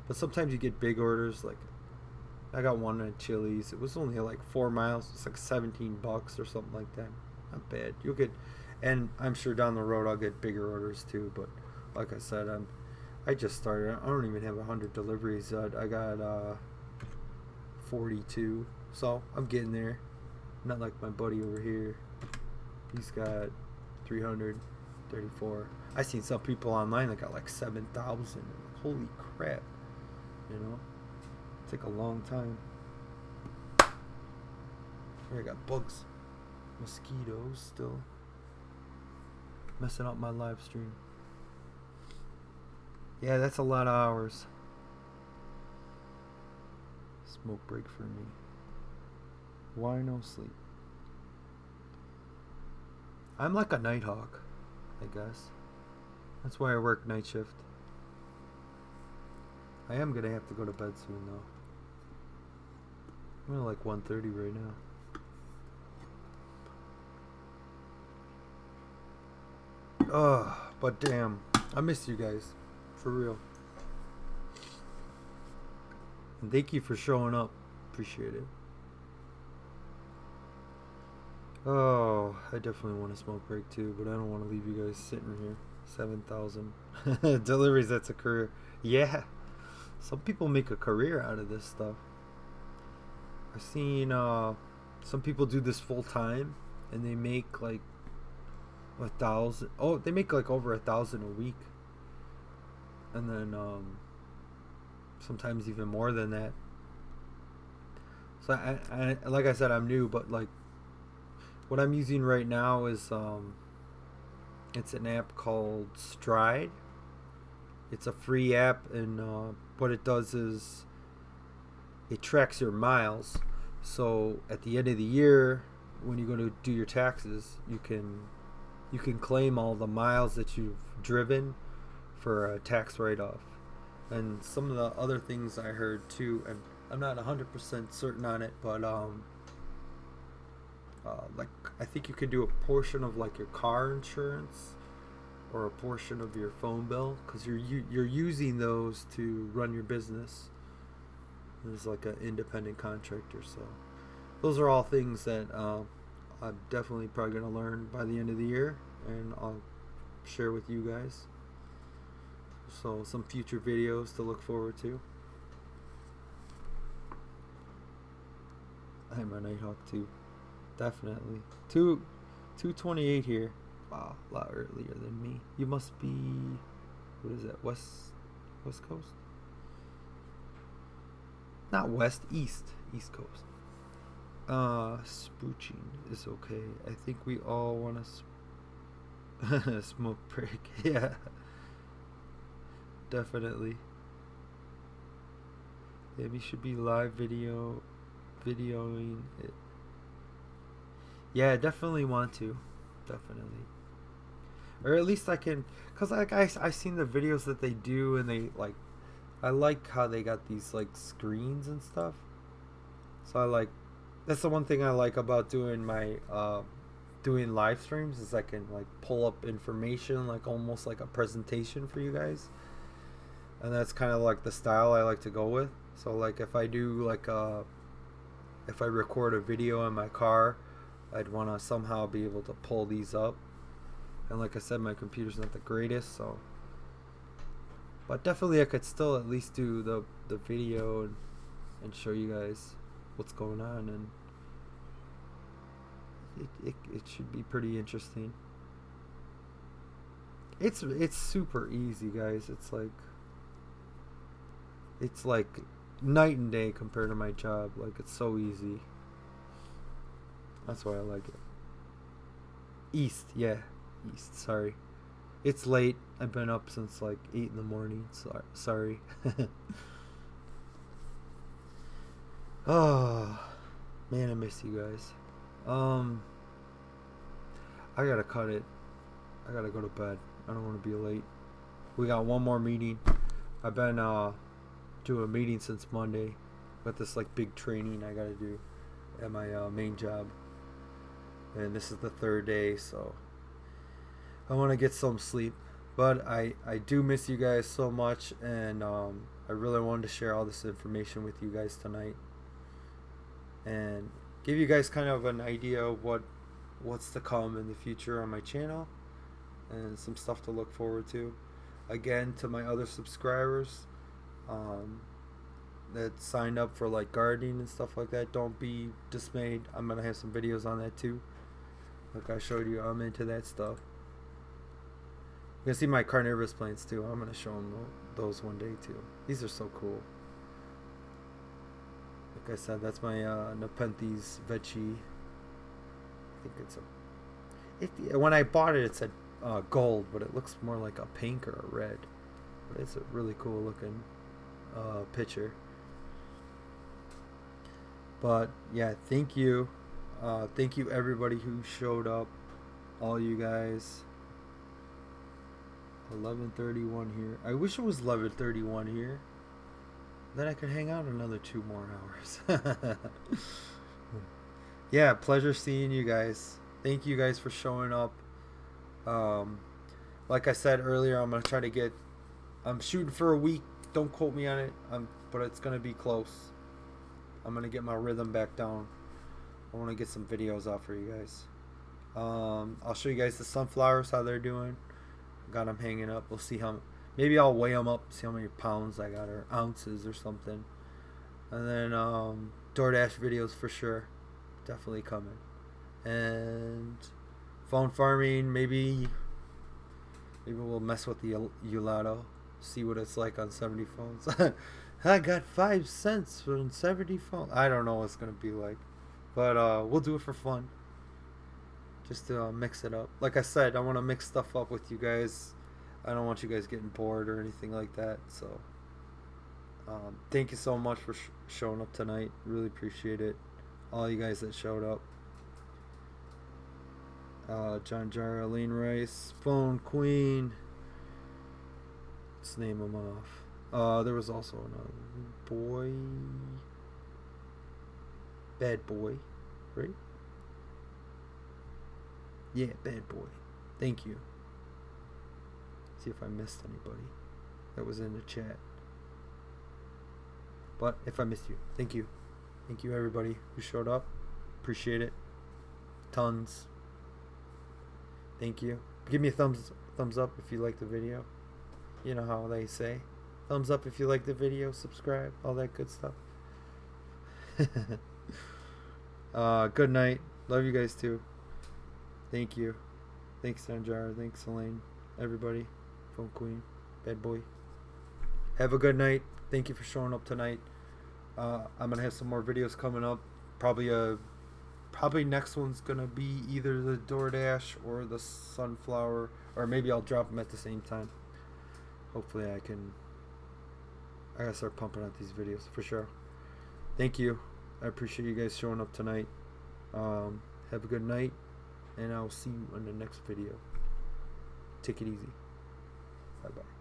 Speaker 1: But sometimes you get big orders, like I got one at Chili's. It was only like 4 miles. It's like $17 or something like that. Not bad. You'll get, and I'm sure down the road I'll get bigger orders too. But like I said, I just started. I don't even have 100 deliveries yet. I got 42, so I'm getting there. Not like my buddy over here. He's got 334. I seen some people online that got like 7,000. Holy crap! Take a long time. Here I got bugs, mosquitoes still messing up my live stream. Yeah, that's a lot of hours. Smoke break for me. Why no sleep? I'm like a night hawk, I guess. That's why I work night shift. I am gonna have to go to bed soon though. I'm at like 1:30 right now. But damn, I miss you guys, for real. And thank you for showing up. Appreciate it. Oh, I definitely want a smoke break too, but I don't want to leave you guys sitting here. 7,000 deliveries, that's a career. Yeah, some people make a career out of this stuff. I've seen some people do this full time and they make like 1,000. Oh, they make like over 1,000 a week. And then sometimes even more than that. So I like I said, I'm new, but like what I'm using right now is it's an app called Stride. It's a free app, and what it does is it tracks your miles. So at the end of the year, when you go to do your taxes, you can claim all the miles that you've driven for a tax write-off. And some of the other things I heard too, and I'm not 100% certain on it, but like I think you could do a portion of like your car insurance or a portion of your phone bill because you're using those to run your business as like an independent contractor. So those are all things that I'm definitely probably going to learn by the end of the year, and I'll share with you guys. So some future videos to look forward to. I'm a Nighthawk too. Definitely. 228 here. Wow, a lot earlier than me. You must be, what is that? West Coast? Not west, east coast. Spooching is okay. I think we all want to smoke break. Yeah. Definitely. Maybe should be live videoing it. Yeah, definitely want to. Definitely. Or at least I can, cause like I seen the videos that they do, and they like, I like how they got these like screens and stuff. So I like, that's the one thing I like about doing my doing live streams is I can like pull up information like almost like a presentation for you guys, and that's kind of like the style I like to go with. So like if I do like if I record a video in my car, I'd want to somehow be able to pull these up. And like I said, my computer's not the greatest, so. But definitely I could still at least do the video and show you guys what's going on. And it should be pretty interesting. It's super easy, guys. It's like night and day compared to my job. Like, it's so easy. That's why I like it. East, yeah. East, sorry. It's late. I've been up since like 8 in the morning. Sorry. Oh, man, I miss you guys. I gotta cut it. I gotta go to bed. I don't want to be late. We got one more meeting. I've been doing a meeting since Monday. Got this like big training I gotta do at my main job. And this is the third day, so I want to get some sleep. But I do miss you guys so much, and I really wanted to share all this information with you guys tonight and give you guys kind of an idea of what's to come in the future on my channel and some stuff to look forward to. Again, to my other subscribers that signed up for like gardening and stuff like that, don't be dismayed. I'm gonna have some videos on that too. Like I showed you, I'm into that stuff. You can see my carnivorous plants too. I'm gonna show them those one day too. These are so cool. Like I said, that's my Nepenthes vechi. I think it's when I bought it, it said gold, but it looks more like a pink or a red. But it's a really cool looking picture. But yeah, thank you. Thank you everybody who showed up. All you guys. 11:31 here. I wish it was 11:31 here. Then I could hang out another 2 more hours. Yeah, pleasure seeing you guys. Thank you guys for showing up. Like I said earlier, I'm gonna try to get I'm shooting for a week. Don't quote me on it. But it's gonna be close. I'm gonna get my rhythm back down. I want to get some videos out for you guys. I'll show you guys the sunflowers, how they're doing. Got them hanging up. We'll see how. Maybe I'll weigh them up, see how many pounds I got, or ounces or something. And then DoorDash videos for sure, definitely coming. And phone farming, maybe we'll mess with the Ulato, see what it's like on 70 phones. I got 5 cents for 70 phones. I don't know what it's gonna be like, but we'll do it for fun, just to mix it up. Like I said, I want to mix stuff up with you guys. I don't want you guys getting bored or anything like that. So thank you so much for showing up tonight. Really appreciate it, all you guys that showed up. John Jar, Aline Rice, Phone Queen. Let's name them off. There was also another boy, Bad Boy, right? Yeah, Bad Boy. Thank you. See if I missed anybody that was in the chat. But if I missed you, thank you. Thank you everybody who showed up. Appreciate it. Tons. Thank you. Give me a thumbs up if you like the video. You know how they say. Thumbs up if you like the video. Subscribe. All that good stuff. Good night. Love you guys too. Thank you. Thanks, Sanjar. Thanks, Elaine. Everybody. Phone Queen. Bad Boy. Have a good night. Thank you for showing up tonight. I'm going to have some more videos coming up. Probably next one's going to be either the DoorDash or the sunflower. Or maybe I'll drop them at the same time. Hopefully I gotta start pumping out these videos for sure. Thank you. I appreciate you guys showing up tonight. Have a good night, and I'll see you in the next video. Take it easy. Bye bye.